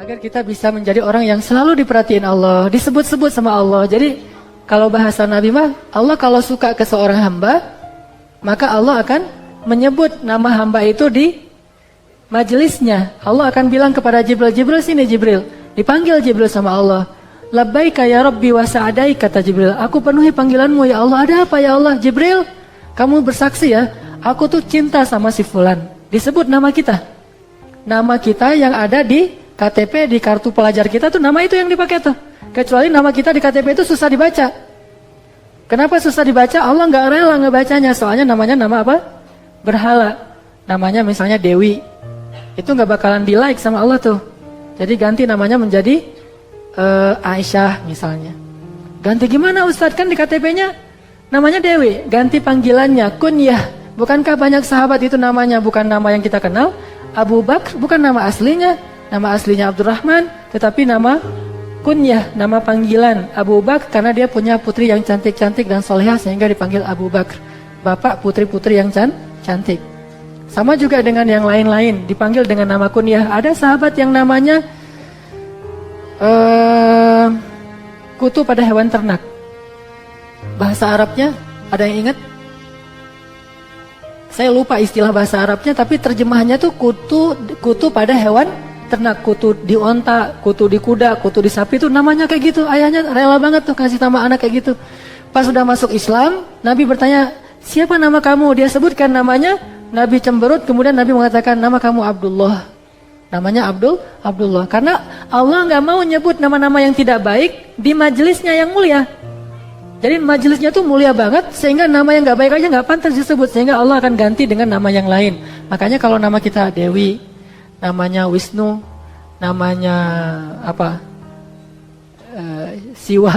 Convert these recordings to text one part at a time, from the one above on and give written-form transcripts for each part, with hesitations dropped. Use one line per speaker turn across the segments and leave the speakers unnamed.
agar kita bisa menjadi orang yang selalu diperhatiin Allah, disebut-sebut sama Allah. Jadi kalau bahasa Nabi mah, Allah kalau suka ke seorang hamba, maka Allah akan menyebut nama hamba itu di majelisnya. Allah akan bilang kepada Jibril, Jibril sini Jibril. Dipanggil Jibril sama Allah. Labbaika ya Rabbi wa sa'adai, kata Jibril. Aku penuhi panggilanmu ya Allah. Ada apa ya Allah? Jibril, kamu bersaksi ya, aku tuh cinta sama si fulan. Disebut nama kita. Nama kita yang ada di KTP, di kartu pelajar kita tuh nama itu yang dipakai tuh. Kecuali nama kita di KTP itu susah dibaca. Kenapa susah dibaca? Allah nggak rela ngebacanya. Soalnya namanya nama apa? Berhala. Namanya misalnya Dewi. Itu nggak bakalan di like sama Allah tuh. Jadi ganti namanya menjadi Aisyah misalnya. Ganti gimana Ustadz? Kan di KTP-nya namanya Dewi. Ganti panggilannya kunyah. Bukankah banyak sahabat itu namanya bukan nama yang kita kenal? Abu Bakar bukan nama aslinya. Nama aslinya Abdurrahman, tetapi nama kunyah, nama panggilan Abu Bakar karena dia punya putri yang cantik-cantik dan solehah sehingga dipanggil Abu Bakar. Bapak putri-putri yang cantik. Sama juga dengan yang lain-lain, dipanggil dengan nama kunyah. Ada sahabat yang namanya kutu pada hewan ternak. Bahasa Arabnya ada yang ingat? Saya lupa istilah bahasa Arabnya, tapi terjemahannya tuh kutu pada hewan ternak, kutu di onta, kutu di kuda, kutu di sapi itu namanya kayak gitu. Ayahnya rela banget tuh kasih nama anak kayak gitu. Pas sudah masuk Islam, Nabi bertanya, siapa nama kamu? Dia sebutkan namanya, Nabi cemberut, kemudian Nabi mengatakan, nama kamu Abdullah. Namanya Abdullah. Karena Allah nggak mau nyebut nama-nama yang tidak baik di majelisnya yang mulia. Jadi majelisnya tuh mulia banget, sehingga nama yang nggak baik aja nggak pantas disebut, sehingga Allah akan ganti dengan nama yang lain. Makanya kalau nama kita Dewi, namanya Wisnu, namanya apa? Siwa,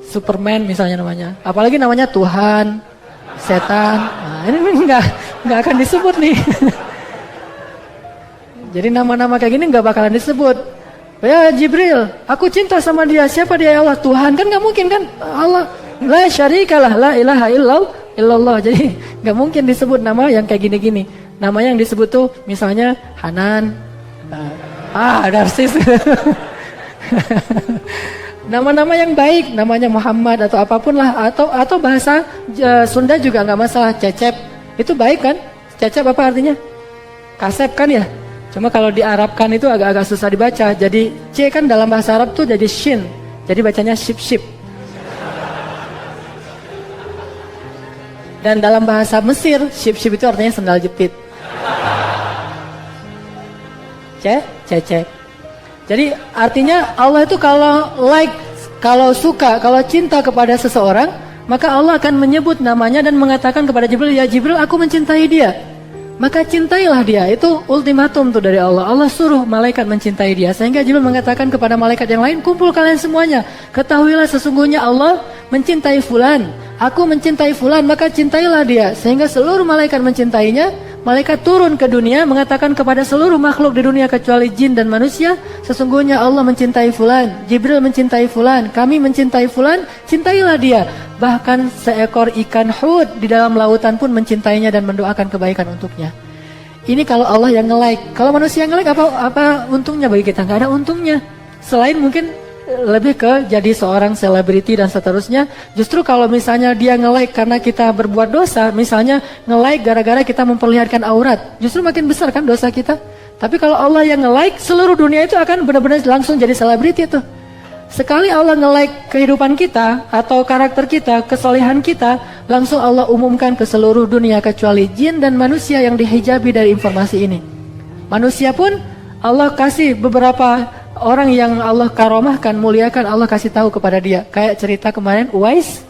Superman misalnya namanya. Apalagi namanya Tuhan, setan. Nah, ini nggak akan disebut nih. Jadi nama-nama kayak gini nggak bakalan disebut. Ya Jibril, aku cinta sama dia. Siapa dia ya Allah? Tuhan. Kan nggak mungkin kan Allah. La syarikalah, la ilaha illallah. Jadi nggak mungkin disebut nama yang kayak gini-gini. Nama yang disebut tuh misalnya Hanan, Darsis. Nama-nama yang baik, namanya Muhammad atau apapun lah, atau bahasa Sunda juga nggak masalah. Cecep itu baik kan? Cecep apa artinya? Kasep kan ya? Cuma kalau diarabkan itu agak-agak susah dibaca. Jadi C kan dalam bahasa Arab tuh jadi shin. Jadi bacanya ship. Dan dalam bahasa Mesir, ship itu artinya sendal jepit. Cecep. Jadi artinya Allah itu kalau like, kalau suka, kalau cinta kepada seseorang, maka Allah akan menyebut namanya dan mengatakan kepada Jibril, ya Jibril, aku mencintai dia. Maka cintailah dia. Itu ultimatum tuh dari Allah. Allah suruh malaikat mencintai dia. Sehingga Jibril mengatakan kepada malaikat yang lain, kumpul kalian semuanya. Ketahuilah sesungguhnya Allah mencintai fulan. Aku mencintai fulan, maka cintailah dia. Sehingga seluruh malaikat mencintainya. Malaikat turun ke dunia mengatakan kepada seluruh makhluk di dunia kecuali jin dan manusia, sesungguhnya Allah mencintai fulan, Jibril mencintai fulan, kami mencintai fulan, cintailah dia. Bahkan seekor ikan hud di dalam lautan pun mencintainya dan mendoakan kebaikan untuknya. Ini kalau Allah yang nge-like. Kalau manusia yang nge-like apa untungnya bagi kita? Nggak ada untungnya. Selain mungkin lebih ke jadi seorang selebriti dan seterusnya. Justru kalau misalnya dia nge-like karena kita berbuat dosa, misalnya nge-like gara-gara kita memperlihatkan aurat, justru makin besar kan dosa kita. Tapi kalau Allah yang nge-like, seluruh dunia itu akan benar-benar langsung jadi selebriti tuh. Sekali Allah nge-like kehidupan kita atau karakter kita, kesolehan kita, langsung Allah umumkan ke seluruh dunia kecuali jin dan manusia yang dihijabi dari informasi ini. Manusia pun Allah kasih beberapa orang yang Allah karomahkan, muliakan, Allah kasih tahu kepada dia. Kayak cerita kemarin Uwais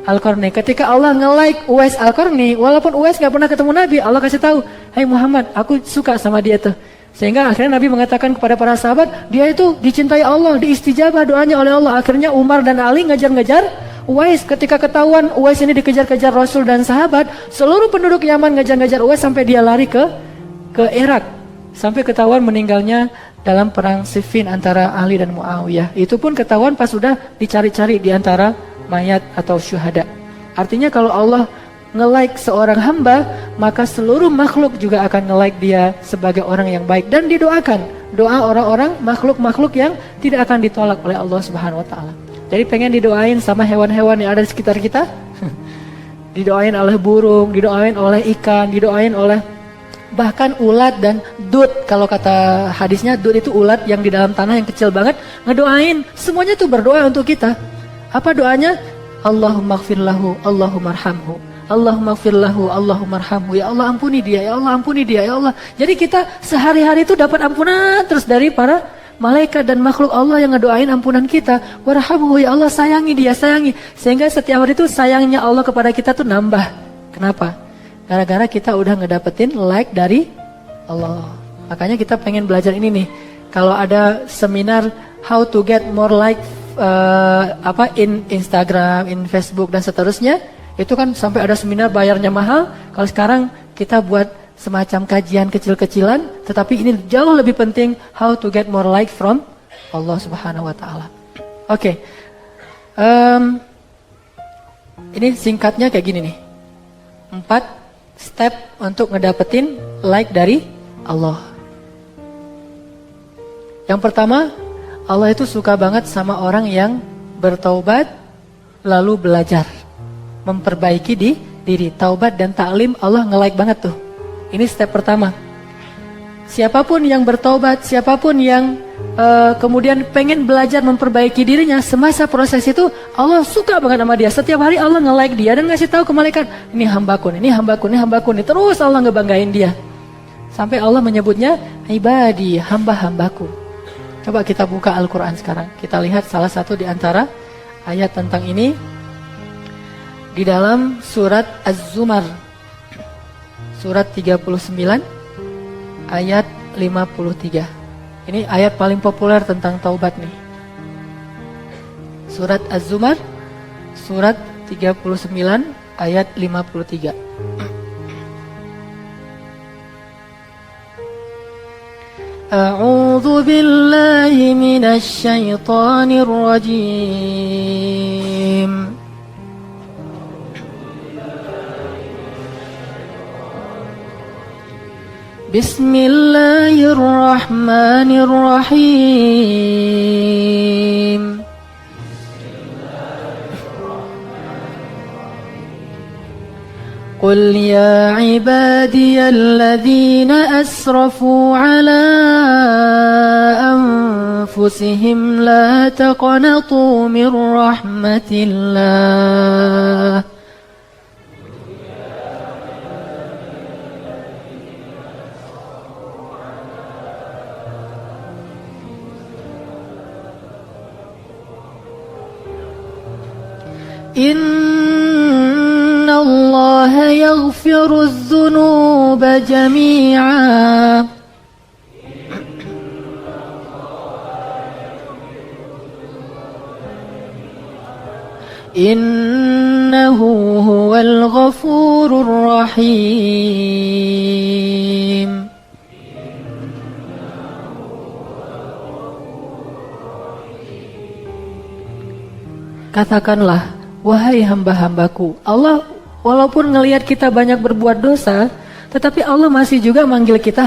Al-Qarni. Ketika Allah nge-like Uwais Al-Qarni, walaupun Uwais gak pernah ketemu Nabi, Allah kasih tahu, hai Muhammad, aku suka sama dia tuh. Sehingga akhirnya Nabi mengatakan kepada para sahabat, dia itu dicintai Allah, diistijabah doanya oleh Allah. Akhirnya Umar dan Ali ngejar-ngejar Uwais. Ketika ketahuan Uwais ini dikejar-kejar Rasul dan sahabat, seluruh penduduk Yaman ngejar-ngejar Uwais sampai dia lari ke Irak. Sampai ketahuan meninggalnya dalam perang Siffin antara Ali dan Muawiyah. Itu pun ketahuan pas sudah dicari-cari di antara mayat atau syuhada. Artinya kalau Allah nge-like seorang hamba, maka seluruh makhluk juga akan nge-like dia sebagai orang yang baik dan didoakan. doa orang-orang makhluk-makhluk yang tidak akan ditolak oleh Allah Subhanahu wa taala. Jadi pengen didoain sama hewan-hewan yang ada di sekitar kita. Didoain oleh burung, didoain oleh ikan, didoain oleh bahkan ulat dan dut. Kalau kata hadisnya, dut itu ulat yang di dalam tanah yang kecil banget, ngedoain. Semuanya tuh berdoa untuk kita. Apa doanya? Allahumma gfir lahu, Allahumma arhamhu. Allahumma gfir lahu, Allahumma arhamhu. Ya Allah ampuni dia, ya Allah ampuni dia, ya Allah. Jadi kita sehari-hari itu dapat ampunan terus dari para malaikat dan makhluk Allah yang ngedoain ampunan kita. Warhamhu, ya Allah sayangi dia, sayangi. Sehingga setiap hari itu sayangnya Allah kepada kita tuh nambah. Kenapa? Gara-gara kita udah ngedapetin like dari Allah. Makanya kita pengen belajar ini nih. Kalau ada seminar how to get more like in Instagram, in Facebook dan seterusnya, itu kan sampai ada seminar bayarnya mahal. Kalau sekarang kita buat semacam kajian kecil-kecilan, tetapi ini jauh lebih penting, how to get more like from Allah Subhanahu wa taala. Oke. Ini singkatnya kayak gini nih. 4 step untuk ngedapetin like dari Allah. Yang pertama, Allah itu suka banget sama orang yang bertaubat lalu belajar, memperbaiki diri. Taubat dan taklim Allah nge-like banget tuh. Ini step pertama. Siapapun yang bertaubat, siapapun yang kemudian pengen belajar memperbaiki dirinya, semasa proses itu Allah suka banget sama dia. Setiap hari Allah nge-like dia dan ngasih tahu ke malaikat, ini hambaku, ini hambaku, ini hambaku, ini. Terus Allah ngebanggain dia. Sampai Allah menyebutnya ibadi, hamba-hambaku. Coba kita buka Al-Quran sekarang. Kita lihat salah satu di antara ayat tentang ini di dalam surat Az-Zumar, surat 39 ayat 53. Ini ayat paling populer tentang taubat nih. Surat Az-Zumar, surat 39 ayat 53. A'udzu billahi minasy syaithanir rajim. Bismillahirrahmanirrahim. Qul ya ibadiyalladzina asrafu ala anfusihim la taqnatu min rahmatillah. Inna Allah yaghfiru dzunuba jami'a. Innahu huwal ghafurur rahim. Katakanlah, wahai hamba-hambaku, Allah walaupun ngelihat kita banyak berbuat dosa, tetapi Allah masih juga manggil kita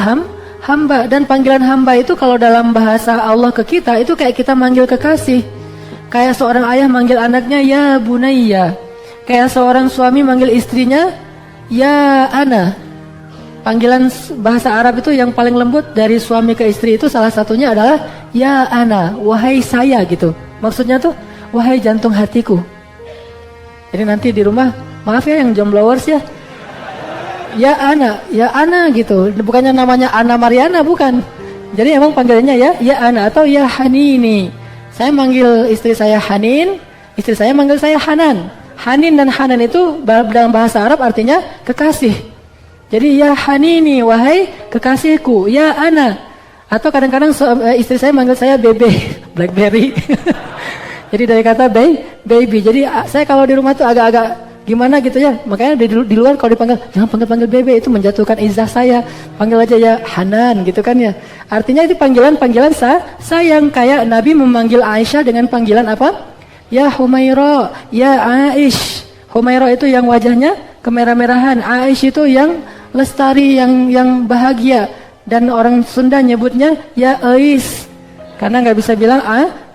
hamba. Dan panggilan hamba itu kalau dalam bahasa Allah ke kita, itu kayak kita manggil kekasih. Kayak seorang ayah manggil anaknya, ya bunayya. Kayak seorang suami manggil istrinya, ya ana. Panggilan bahasa Arab itu yang paling lembut dari suami ke istri itu salah satunya adalah, ya ana, wahai saya gitu. Maksudnya tuh, wahai jantung hatiku. Jadi nanti di rumah, maaf ya yang jombloers ya, ya ana gitu. Bukannya namanya Ana Mariana, bukan. Jadi emang panggilannya ya ana atau ya Hanini. Saya manggil istri saya Hanin, istri saya manggil saya Hanan. Hanin dan Hanan itu dalam bahasa Arab artinya kekasih. Jadi ya Hanini, wahai kekasihku, ya ana. Atau kadang-kadang istri saya manggil saya Bebe, Blackberry. Jadi dari kata baby. Jadi saya kalau di rumah tuh agak-agak gimana gitu ya. Makanya di luar kalau dipanggil, jangan panggil bebe, itu menjatuhkan izzah saya. Panggil aja ya Hanan gitu kan ya. Artinya itu panggilan sayang. Kayak Nabi memanggil Aisyah dengan panggilan apa? Ya Humaira, ya Aish. Humaira itu yang wajahnya kemerah-merahan. Aish itu yang lestari, yang bahagia. Dan orang Sunda nyebutnya ya Ais. Karena nggak bisa bilang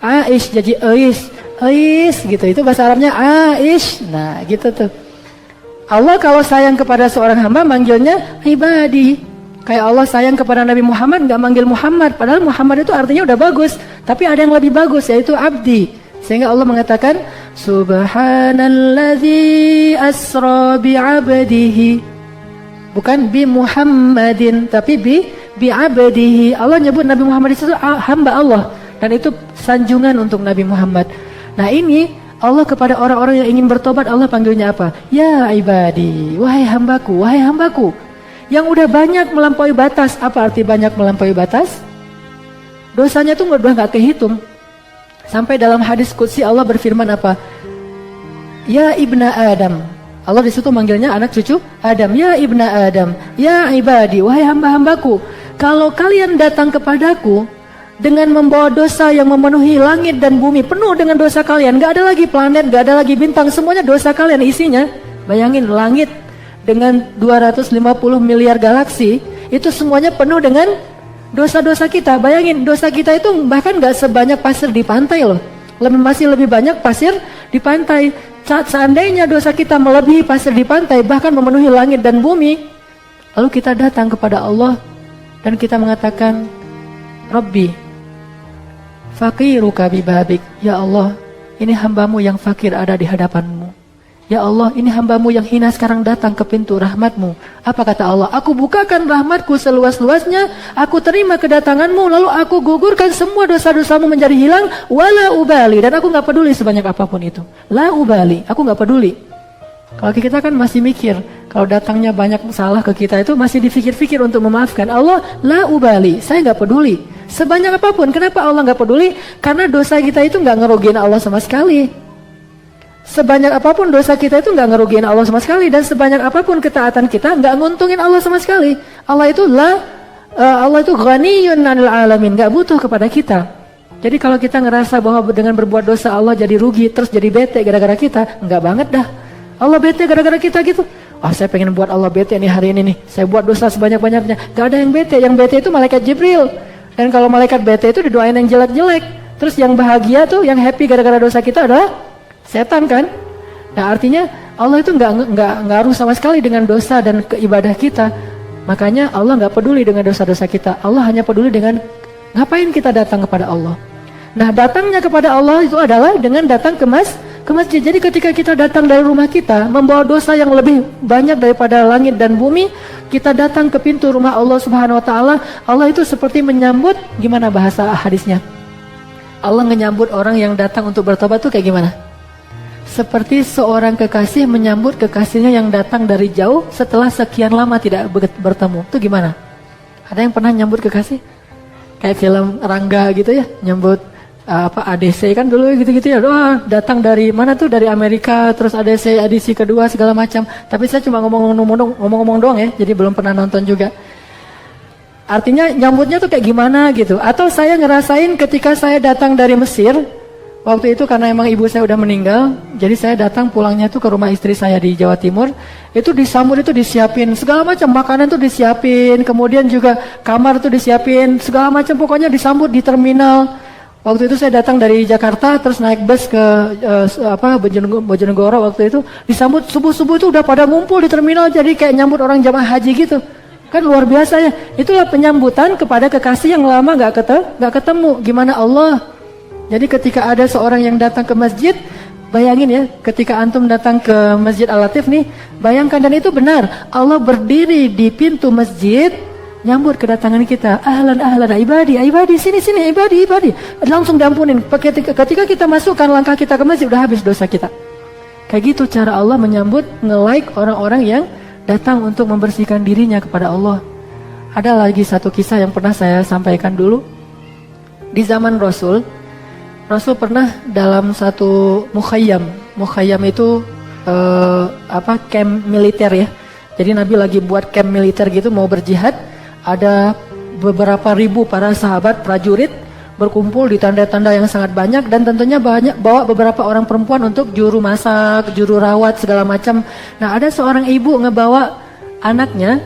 Aish, jadi Ais gitu. Itu bahasa Arabnya Aish. Nah gitu tuh. Allah kalau sayang kepada seorang hamba manggilnya ibadi. Kayak Allah sayang kepada Nabi Muhammad nggak manggil Muhammad. Padahal Muhammad itu artinya udah bagus. Tapi ada yang lebih bagus yaitu abdi. Sehingga Allah mengatakan Subhanalladzi asra bi'abdihi. Bukan bi Muhammadin, tapi bi abdihi. Allah nyebut Nabi Muhammad itu hamba Allah. Dan itu sanjungan untuk Nabi Muhammad. Nah ini Allah kepada orang-orang yang ingin bertobat, Allah panggilnya apa? Ya ibadi, wahai hambaku, wahai hambaku. Yang udah banyak melampaui batas. Apa arti banyak melampaui batas? Dosanya tuh udah gak kehitung. Sampai dalam hadis qudsi Allah berfirman apa? Ya ibna Adam. Allah disitu manggilnya anak cucu Adam. Ya ibna Adam, ya ibadi, wahai hamba-hambaku. Kalau kalian datang kepadaku dengan membawa dosa yang memenuhi langit dan bumi, penuh dengan dosa kalian, gak ada lagi planet, gak ada lagi bintang, semuanya dosa kalian isinya. Bayangin langit dengan 250 miliar galaksi, itu semuanya penuh dengan dosa-dosa kita. Bayangin dosa kita itu bahkan gak sebanyak pasir di pantai loh. Masih lebih banyak pasir di pantai. Seandainya dosa kita melebihi pasir di pantai, bahkan memenuhi langit dan bumi, lalu kita datang kepada Allah dan kita mengatakan, Rabbi faqiruka bibabik. Ya Allah, ini hambamu yang fakir ada di hadapanmu. Ya Allah, ini hambamu yang hina sekarang datang ke pintu rahmatmu. Apa kata Allah? Aku bukakan rahmatku seluas-luasnya, aku terima kedatanganmu, lalu aku gugurkan semua dosa-dosamu menjadi hilang. Wala ubali, dan aku gak peduli sebanyak apapun itu. La ubali, aku gak peduli. Kalau kita kan masih mikir, kalau datangnya banyak salah ke kita itu masih dipikir-pikir untuk memaafkan. Allah, la ubali, saya gak peduli sebanyak apapun. Kenapa Allah gak peduli? Karena dosa kita itu gak ngerugiin Allah sama sekali. Sebanyak apapun dosa kita itu nggak ngerugiin Allah sama sekali, dan sebanyak apapun ketaatan kita nggak nguntungin Allah sama sekali. Allah itu ghaniyun 'anil alamin, nggak butuh kepada kita. Jadi kalau kita ngerasa bahwa dengan berbuat dosa Allah jadi rugi, terus jadi bete gara-gara kita, nggak banget dah. Allah bete gara-gara kita gitu. Saya pengen buat Allah bete nih hari ini nih. Saya buat dosa sebanyak-banyaknya. Gak ada yang bete. Yang bete itu malaikat Jibril. Dan kalau malaikat bete itu didoain yang jelek-jelek. Terus yang bahagia tuh, yang happy gara-gara dosa kita adalah setan kan? Nah artinya Allah itu nggak ngaruh sama sekali dengan dosa dan keibadah kita. Makanya Allah nggak peduli dengan dosa-dosa kita. Allah hanya peduli dengan ngapain kita datang kepada Allah. Nah datangnya kepada Allah itu adalah dengan datang ke masjid. Jadi ketika kita datang dari rumah kita membawa dosa yang lebih banyak daripada langit dan bumi, kita datang ke pintu rumah Allah Subhanahu Wa Taala. Allah itu seperti menyambut, gimana bahasa hadisnya? Allah menyambut orang yang datang untuk bertobat tuh kayak gimana? Seperti seorang kekasih menyambut kekasihnya yang datang dari jauh setelah sekian lama tidak bertemu. Itu gimana? Ada yang pernah nyambut kekasih? Kayak film Rangga gitu ya, nyambut ADC kan dulu gitu-gitu ya. Datang dari mana tuh? Dari Amerika, terus ADC edisi kedua segala macam. Tapi saya cuma ngomong-ngomong doang ya, jadi belum pernah nonton juga. Artinya nyambutnya tuh kayak gimana gitu. Atau saya ngerasain ketika saya datang dari Mesir. Waktu itu karena emang ibu saya udah meninggal, jadi saya datang pulangnya tuh ke rumah istri saya di Jawa Timur. Itu disambut, itu disiapin segala macam makanan tuh disiapin, kemudian juga kamar tuh disiapin, segala macam pokoknya disambut di terminal. Waktu itu saya datang dari Jakarta, terus naik bus ke Bojonegoro. Waktu itu disambut subuh-subuh itu udah pada ngumpul di terminal, jadi kayak nyambut orang jamaah haji gitu. Kan luar biasa ya. Itulah penyambutan kepada kekasih yang lama nggak ketemu. Gimana Allah? Jadi ketika ada seorang yang datang ke masjid, bayangin ya, ketika antum datang ke Masjid Al-Latif nih, bayangkan, dan itu benar, Allah berdiri di pintu masjid, nyambut kedatangan kita. Ahlan ibadi, sini ibadi, langsung diampunin. Ketika kita masukkan langkah kita ke masjid, udah habis dosa kita. Kayak gitu cara Allah menyambut, nge-like orang-orang yang datang untuk membersihkan dirinya kepada Allah. Ada lagi satu kisah yang pernah saya sampaikan dulu. Di zaman Rasul pernah dalam satu mukhayyam. Mukhayyam itu camp militer ya. Jadi Nabi lagi buat camp militer gitu, mau berjihad. Ada beberapa ribu para sahabat prajurit berkumpul di tanda-tanda yang sangat banyak, dan tentunya bawa beberapa orang perempuan untuk juru masak, juru rawat segala macam. Nah ada seorang ibu ngebawa anaknya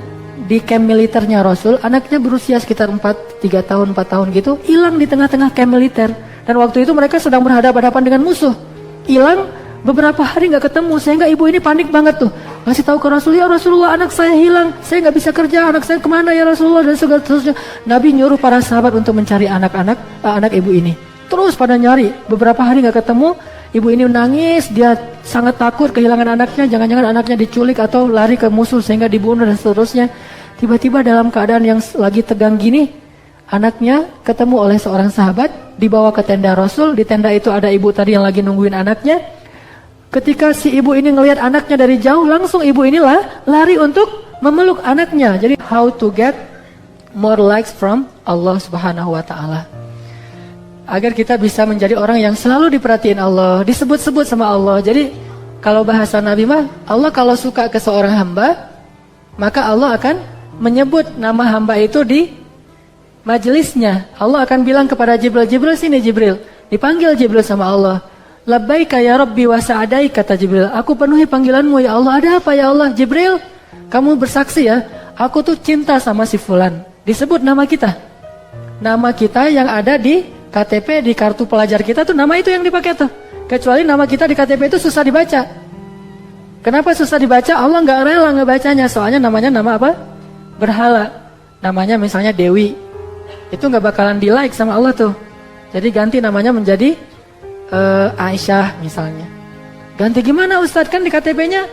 di camp militernya Rasul, anaknya berusia sekitar 3 tahun, 4 tahun gitu, hilang di tengah-tengah camp militer. Dan waktu itu mereka sedang berhadapan-hadapan dengan musuh. Hilang beberapa hari nggak ketemu, sehingga ibu ini panik banget tuh. Ngasih tahu ke Rasul, ya Rasulullah, anak saya hilang, saya nggak bisa kerja, anak saya kemana ya Rasulullah, dan seterusnya. Nabi nyuruh para sahabat untuk mencari anak ibu ini. Terus pada nyari, beberapa hari nggak ketemu. Ibu ini nangis, dia sangat takut kehilangan anaknya, jangan-jangan anaknya diculik atau lari ke musuh sehingga dibunuh dan seterusnya. Tiba-tiba dalam keadaan yang lagi tegang gini, anaknya ketemu oleh seorang sahabat, dibawa ke tenda Rasul. Di tenda itu ada ibu tadi yang lagi nungguin anaknya. Ketika si ibu ini ngelihat anaknya dari jauh, langsung ibu inilah lari untuk memeluk anaknya. Jadi how to get more likes from Allah Subhanahu wa taala. Agar kita bisa menjadi orang yang selalu diperhatiin Allah, disebut-sebut sama Allah. Jadi kalau bahasa Nabi mah, Allah kalau suka ke seorang hamba, maka Allah akan menyebut nama hamba itu di majelisnya. Allah akan bilang kepada Jibril, Jibril sini Jibril. Dipanggil Jibril sama Allah. Labbaika ya Rabbi wa sa'adai, kata Jibril. Aku penuhi panggilanmu ya Allah. Ada apa ya Allah? Jibril, kamu bersaksi ya, aku tuh cinta sama si fulan. Disebut nama kita. Nama kita yang ada di KTP, di kartu pelajar kita tuh nama itu yang dipakai tuh. Kecuali nama kita di KTP itu susah dibaca. Kenapa susah dibaca? Allah nggak rela ngebacanya. Soalnya namanya nama apa? Berhala. Namanya misalnya Dewi. Itu nggak bakalan di like sama Allah tuh. Jadi ganti namanya menjadi Aisyah misalnya. Ganti gimana Ustadz, kan di KTP-nya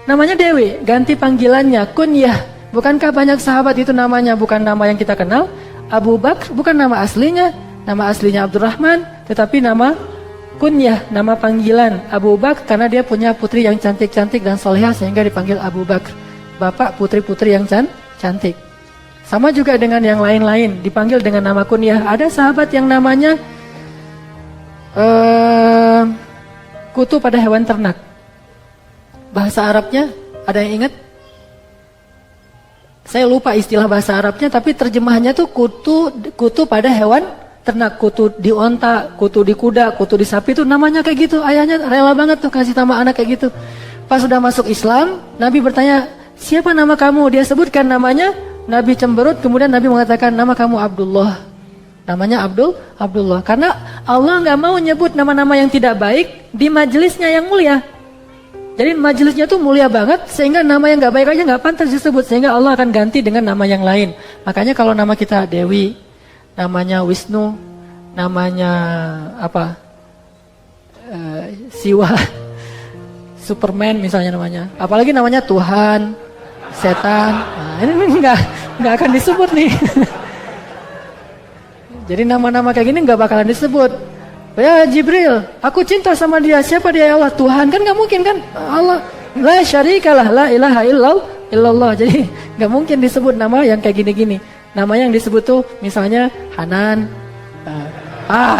namanya Dewi. Ganti panggilannya kunyah. Bukankah banyak sahabat itu namanya bukan nama yang kita kenal? Abu Bakar bukan nama aslinya. Nama aslinya Abdurrahman, tetapi nama kunyah, nama panggilan Abu Bakar karena dia punya putri yang cantik-cantik dan solehah sehingga dipanggil Abu Bakar. Bapak putri-putri yang cantik. Sama juga dengan yang lain-lain, dipanggil dengan nama kunyah. Ada sahabat yang namanya kutu pada hewan ternak. Bahasa Arabnya ada yang ingat? Saya lupa istilah bahasa Arabnya, tapi terjemahannya tuh kutu pada hewan ternak. Kutu di onta, kutu di kuda, kutu di sapi, itu namanya kayak gitu. Ayahnya rela banget tuh kasih nama anak kayak gitu. Pas sudah masuk Islam, Nabi bertanya, siapa nama kamu? Dia sebutkan namanya. Nabi cemberut, kemudian Nabi mengatakan, nama kamu Abdullah. Namanya Abdullah. Karena Allah nggak mau nyebut nama-nama yang tidak baik di majelisnya yang mulia. Jadi majelisnya tuh mulia banget, sehingga nama yang nggak baik aja nggak pantas disebut, sehingga Allah akan ganti dengan nama yang lain. Makanya kalau nama kita Dewi, namanya Wisnu, namanya apa? Siwa, Superman misalnya namanya. Apalagi namanya Tuhan, setan. Nah, ini nggak akan disebut nih. Jadi nama-nama kayak gini nggak bakalan disebut. Ya Jibril, aku cinta sama dia. Siapa dia ya Allah? Tuhan. Kan nggak mungkin kan? Allah. La syarikalah, la ilaha illallah. Jadi nggak mungkin disebut nama yang kayak gini-gini. Nama yang disebut tuh misalnya Hanan,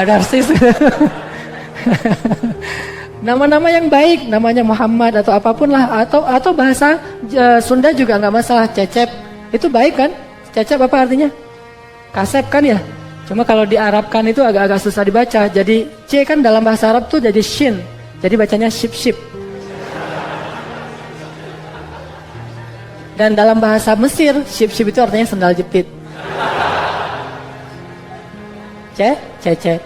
Darsis. Nama-nama yang baik, namanya Muhammad atau apapun lah, atau bahasa Sunda juga nggak masalah. Cecep itu baik kan? Cecep apa artinya? Kasep kan ya? Cuma kalau diarabkan itu agak-agak susah dibaca. Jadi C kan dalam bahasa Arab tuh jadi shin. Jadi bacanya ship. Dan dalam bahasa Mesir, ship itu artinya sendal jepit. Cecep.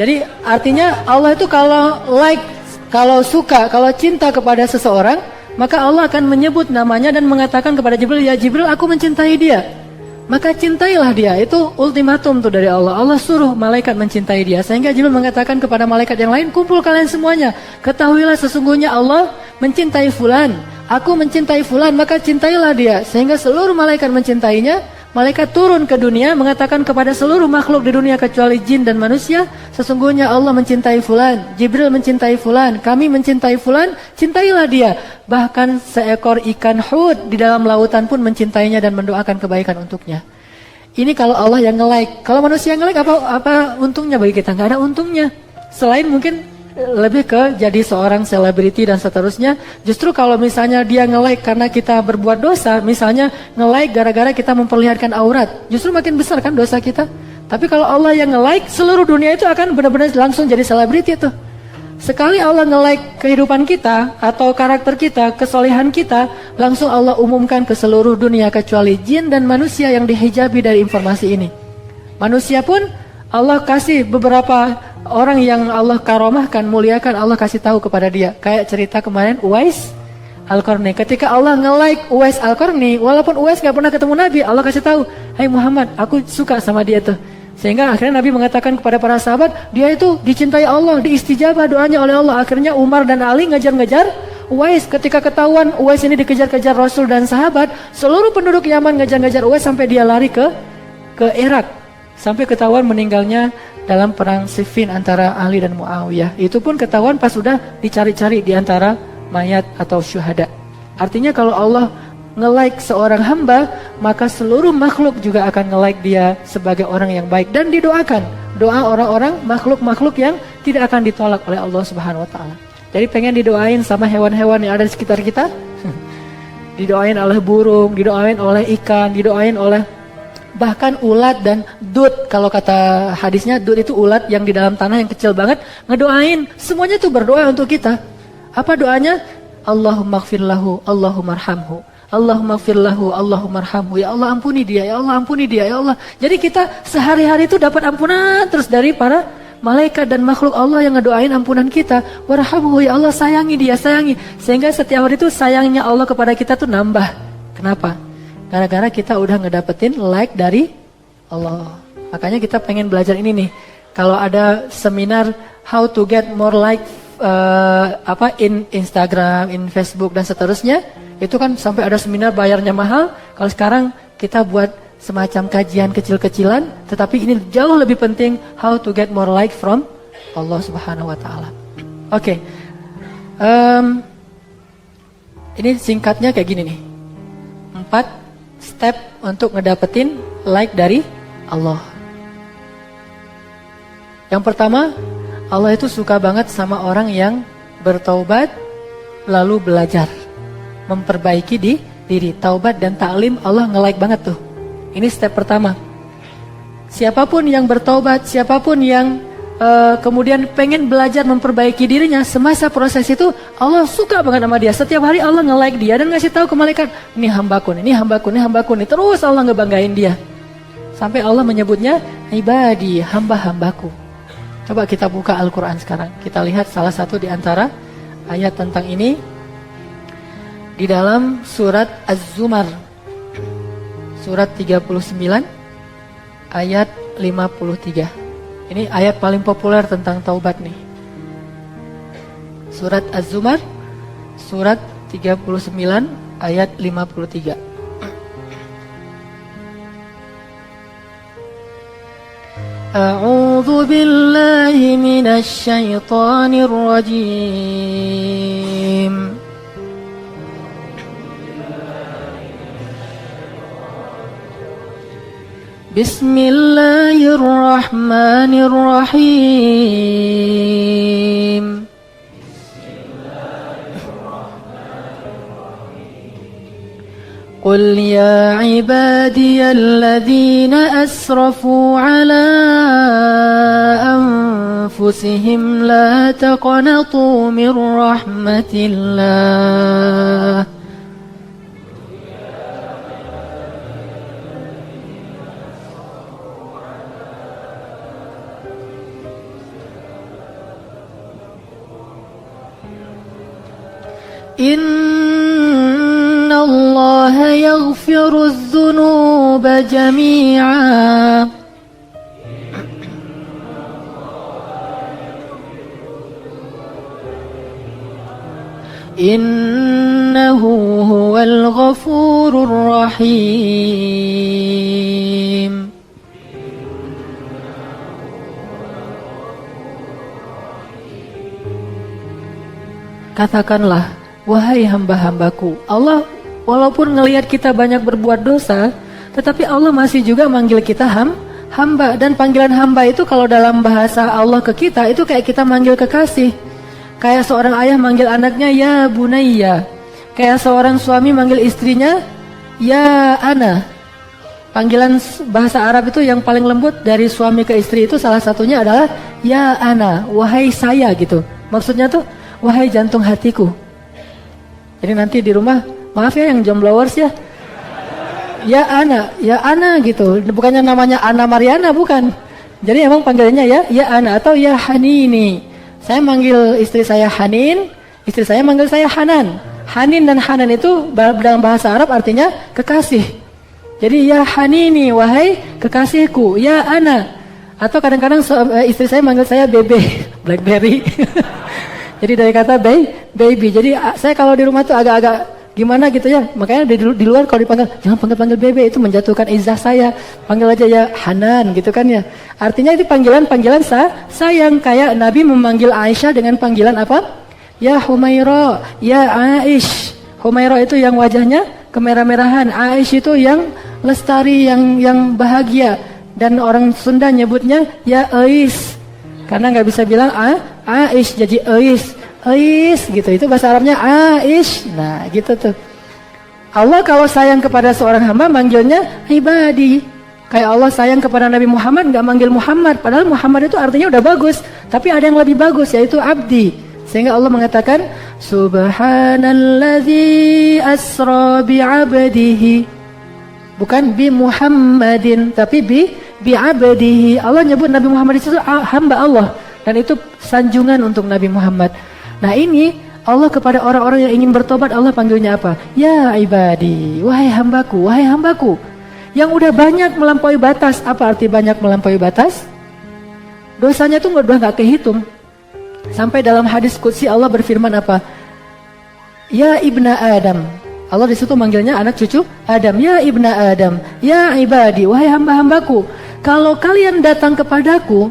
Jadi artinya Allah itu kalau suka, kalau cinta kepada seseorang, maka Allah akan menyebut namanya dan mengatakan kepada Jibril, ya Jibril, aku mencintai dia. Maka cintailah dia. Itu ultimatum tuh dari Allah. Allah suruh malaikat mencintai dia. Sehingga Jibril mengatakan kepada malaikat yang lain, kumpul kalian semuanya, ketahuilah sesungguhnya Allah mencintai fulan. Aku mencintai fulan, maka cintailah dia. Sehingga seluruh malaikat mencintainya. Malaikat turun ke dunia mengatakan kepada seluruh makhluk di dunia kecuali jin dan manusia, sesungguhnya Allah mencintai fulan, Jibril mencintai fulan, kami mencintai fulan, cintailah dia. Bahkan seekor ikan hud di dalam lautan pun mencintainya dan mendoakan kebaikan untuknya. Ini kalau Allah yang nge-like. Kalau manusia yang nge-like, apa untungnya bagi kita? Nggak ada untungnya. Selain mungkin lebih ke jadi seorang selebriti dan seterusnya. Justru kalau misalnya dia nge-like karena kita berbuat dosa, misalnya nge-like gara-gara kita memperlihatkan aurat, justru makin besar kan dosa kita. Tapi kalau Allah yang nge-like, seluruh dunia itu akan benar-benar langsung jadi selebriti tuh. Sekali Allah nge-like kehidupan kita atau karakter kita, kesolehan kita, langsung Allah umumkan ke seluruh dunia kecuali jin dan manusia yang dihijabi dari informasi ini. Manusia pun Allah kasih beberapa orang yang Allah karomahkan, muliakan, Allah kasih tahu kepada dia. Kayak cerita kemarin Uwais Al-Qarni. Ketika Allah nge-like Uwais Al-Qarni, walaupun Uwais gak pernah ketemu Nabi, Allah kasih tahu, "Hai Muhammad, aku suka sama dia tuh." Sehingga akhirnya Nabi mengatakan kepada para sahabat, dia itu dicintai Allah, diistijabah doanya oleh Allah. Akhirnya Umar dan Ali ngejar-ngejar Uwais. Ketika ketahuan Uwais ini dikejar-kejar Rasul dan sahabat, seluruh penduduk Yaman ngejar-ngejar Uwais sampai dia lari ke Irak. Sampai ketahuan meninggalnya dalam perang Siffin antara Ali dan Muawiyah. Itu pun ketahuan pas sudah dicari-cari di antara mayat atau syuhada. Artinya kalau Allah nge-like seorang hamba, maka seluruh makhluk juga akan nge-like dia sebagai orang yang baik. Dan didoakan doa orang-orang makhluk-makhluk yang tidak akan ditolak oleh Allah Subhanahu wa Ta'ala. Jadi pengen didoain sama hewan-hewan yang ada di sekitar kita, didoain oleh burung, didoain oleh ikan, didoain oleh bahkan ulat dan dut. Kalau kata hadisnya, dut itu ulat yang di dalam tanah yang kecil banget, ngedoain. Semuanya itu berdoa untuk kita. Apa doanya? Allahumma gfir lahu, Allahumma arhamhu, Allahumma gfir lahu, Allahumma arhamhu. Ya Allah ampuni dia, ya Allah ampuni dia, ya Allah. Jadi kita sehari-hari itu dapat ampunan terus dari para malaikat dan makhluk Allah yang ngedoain ampunan kita. Warhamhu, ya Allah sayangi dia, sayangi. Sehingga setiap hari itu sayangnya Allah kepada kita tuh nambah. Kenapa? Gara-gara kita udah ngedapetin like dari Allah. Makanya kita pengen belajar ini nih. Kalau ada seminar how to get more like in Instagram, in Facebook dan seterusnya, itu kan sampai ada seminar bayarnya mahal. Kalau sekarang kita buat semacam kajian kecil-kecilan, tetapi ini jauh lebih penting, how to get more like from Allah Subhanahu wa Ta'ala. Oke. Ini singkatnya kayak gini nih. 4 step untuk ngedapetin like dari Allah. Yang pertama, Allah itu suka banget sama orang yang bertaubat lalu belajar, memperbaiki diri. Taubat dan taklim Allah nge-like banget tuh. Ini step pertama. Siapapun yang bertaubat, siapapun yang kemudian pengen belajar memperbaiki dirinya, semasa proses itu Allah suka banget sama dia. Setiap hari Allah nge-like dia dan ngasih tahu ke malaikat, ini hambaku, ini hambaku, ini hambaku, ini. Terus Allah ngebanggain dia. Sampai Allah menyebutnya ibadi, hamba-hambaku. Coba kita buka Al-Quran sekarang. Kita lihat salah satu di antara ayat tentang ini di dalam surat Az-Zumar, surat 39 ayat 53. Ini ayat paling populer tentang taubat nih. Surat Az-Zumar, surat 39 ayat 53. A'udzu billahi minasy syaithanir rajim. Bismillahirrahmanirrahim. قل يا عبادي الذين أسرفوا على أنفسهم لا تقنطوا من رحمة الله إن الله يغفر الذنوب جميعا إنه هو الغفور الرحيم. Katakanlah, wahai hamba-hambaku, Allah walaupun ngelihat kita banyak berbuat dosa, tetapi Allah masih juga manggil kita hamba. Dan panggilan hamba itu kalau dalam bahasa Allah ke kita, itu kayak kita manggil kekasih. Kayak seorang ayah manggil anaknya, ya bunayya. Kayak seorang suami manggil istrinya, ya ana. Panggilan bahasa Arab itu yang paling lembut dari suami ke istri itu salah satunya adalah ya ana, wahai saya gitu. Maksudnya tuh, wahai jantung hatiku. Jadi nanti di rumah, maaf ya yang jomblowers ya. Ya Ana gitu. Bukannya namanya Ana Mariana, bukan. Jadi emang panggilannya ya Ana atau ya Hanini. Saya manggil istri saya Hanin, istri saya manggil saya Hanan. Hanin dan Hanan itu dalam bahasa Arab artinya kekasih. Jadi ya Hanini, wahai kekasihku, ya Ana. Atau kadang-kadang istri saya manggil saya Bebe, Blackberry. Jadi dari kata baby. Jadi saya kalau di rumah tuh agak-agak gimana gitu ya. Makanya di luar kalau dipanggil, jangan panggil Bebe, itu menjatuhkan izah saya. Panggil aja ya Hanan gitu kan ya. Artinya itu panggilan sayang. Kayak Nabi memanggil Aisyah dengan panggilan apa? Ya Humaira, ya Aish. Humaira itu yang wajahnya kemerah-merahan. Aish itu yang lestari, yang bahagia. Dan orang Sunda nyebutnya ya Ais. Karena nggak bisa bilang Aish jadi Ais gitu. Itu bahasa Arabnya Aish. Nah gitu tuh. Allah kalau sayang kepada seorang hamba manggilnya ibadi. Kayak Allah sayang kepada Nabi Muhammad nggak manggil Muhammad. Padahal Muhammad itu artinya udah bagus. Tapi ada yang lebih bagus yaitu abdi. Sehingga Allah mengatakan Subhanalladzi asra bi'abdihi. Bukan bi Muhammadin, tapi bi abdihi. Allah nyebut Nabi Muhammad itu hamba Allah, dan itu sanjungan untuk Nabi Muhammad. Nah ini Allah kepada orang-orang yang ingin bertobat, Allah panggilnya apa? Ya ibadi, wahai hambaku, yang udah banyak melampaui batas. Apa arti banyak melampaui batas? Dosanya tuh udah gak kehitung. Sampai dalam hadis qudsi Allah berfirman apa? Ya ibna Adam. Allah di situ manggilnya anak cucu Adam. Ya ibna Adam, ya ibadi, wahai hamba-hambaku, kalau kalian datang kepadaku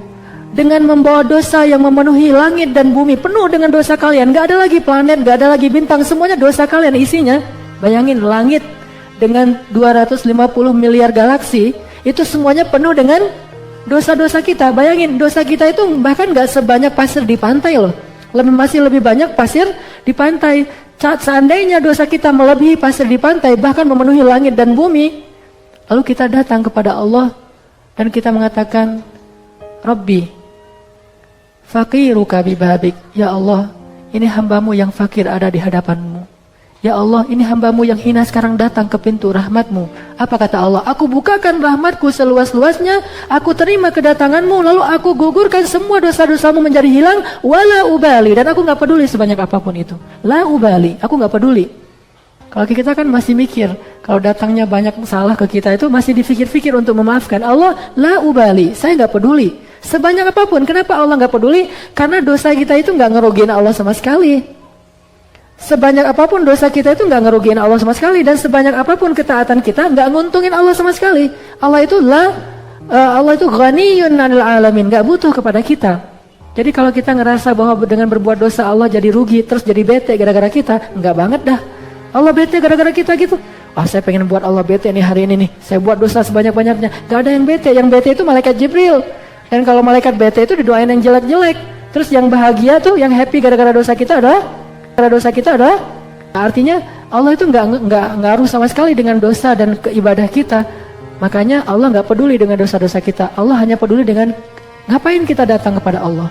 dengan membawa dosa yang memenuhi langit dan bumi, penuh dengan dosa kalian, gak ada lagi planet, gak ada lagi bintang, semuanya dosa kalian isinya. Bayangin langit dengan 250 miliar galaksi, itu semuanya penuh dengan dosa-dosa kita. Bayangin dosa kita itu bahkan gak sebanyak pasir di pantai loh. Masih lebih banyak pasir di pantai. Seandainya dosa kita melebihi pasir di pantai, bahkan memenuhi langit dan bumi, lalu kita datang kepada Allah dan kita mengatakan, Rabbi, faqiruka bibabik. Ya Allah, ini hambamu yang fakir ada di hadapanmu. Ya Allah, ini hambamu yang hina sekarang datang ke pintu rahmatmu. Apa kata Allah? Aku bukakan rahmatku seluas-luasnya, aku terima kedatanganmu, lalu aku gugurkan semua dosa-dosamu menjadi hilang. Wala ubali, dan aku gak peduli sebanyak apapun itu. La ubali, aku gak peduli. Kalau kita kan masih mikir, kalau datangnya banyak salah ke kita itu masih dipikir-pikir untuk memaafkan. Allah, la ubali, saya gak peduli. Sebanyak apapun, kenapa Allah gak peduli? Karena dosa kita itu gak ngerugiin Allah sama sekali. Sebanyak apapun dosa kita itu gak ngerugiin Allah sama sekali. Dan sebanyak apapun ketaatan kita gak nguntungin Allah sama sekali. Allah itu ghaniyun 'anil alamin, gak butuh kepada kita. Jadi kalau kita ngerasa bahwa dengan berbuat dosa Allah jadi rugi, terus jadi bete gara-gara kita, enggak banget dah. Allah bete gara-gara kita gitu. Saya pengen buat Allah bete nih hari ini nih, saya buat dosa sebanyak-banyaknya. Gak ada yang bete, yang bete itu malaikat Jibril. Dan kalau malaikat bete itu didoain yang jelek-jelek. Terus yang bahagia tuh, yang happy gara-gara dosa kita adalah artinya Allah itu nggak ngaruh sama sekali dengan dosa dan keibadah kita. Makanya Allah nggak peduli dengan dosa-dosa kita. Allah hanya peduli dengan ngapain kita datang kepada Allah.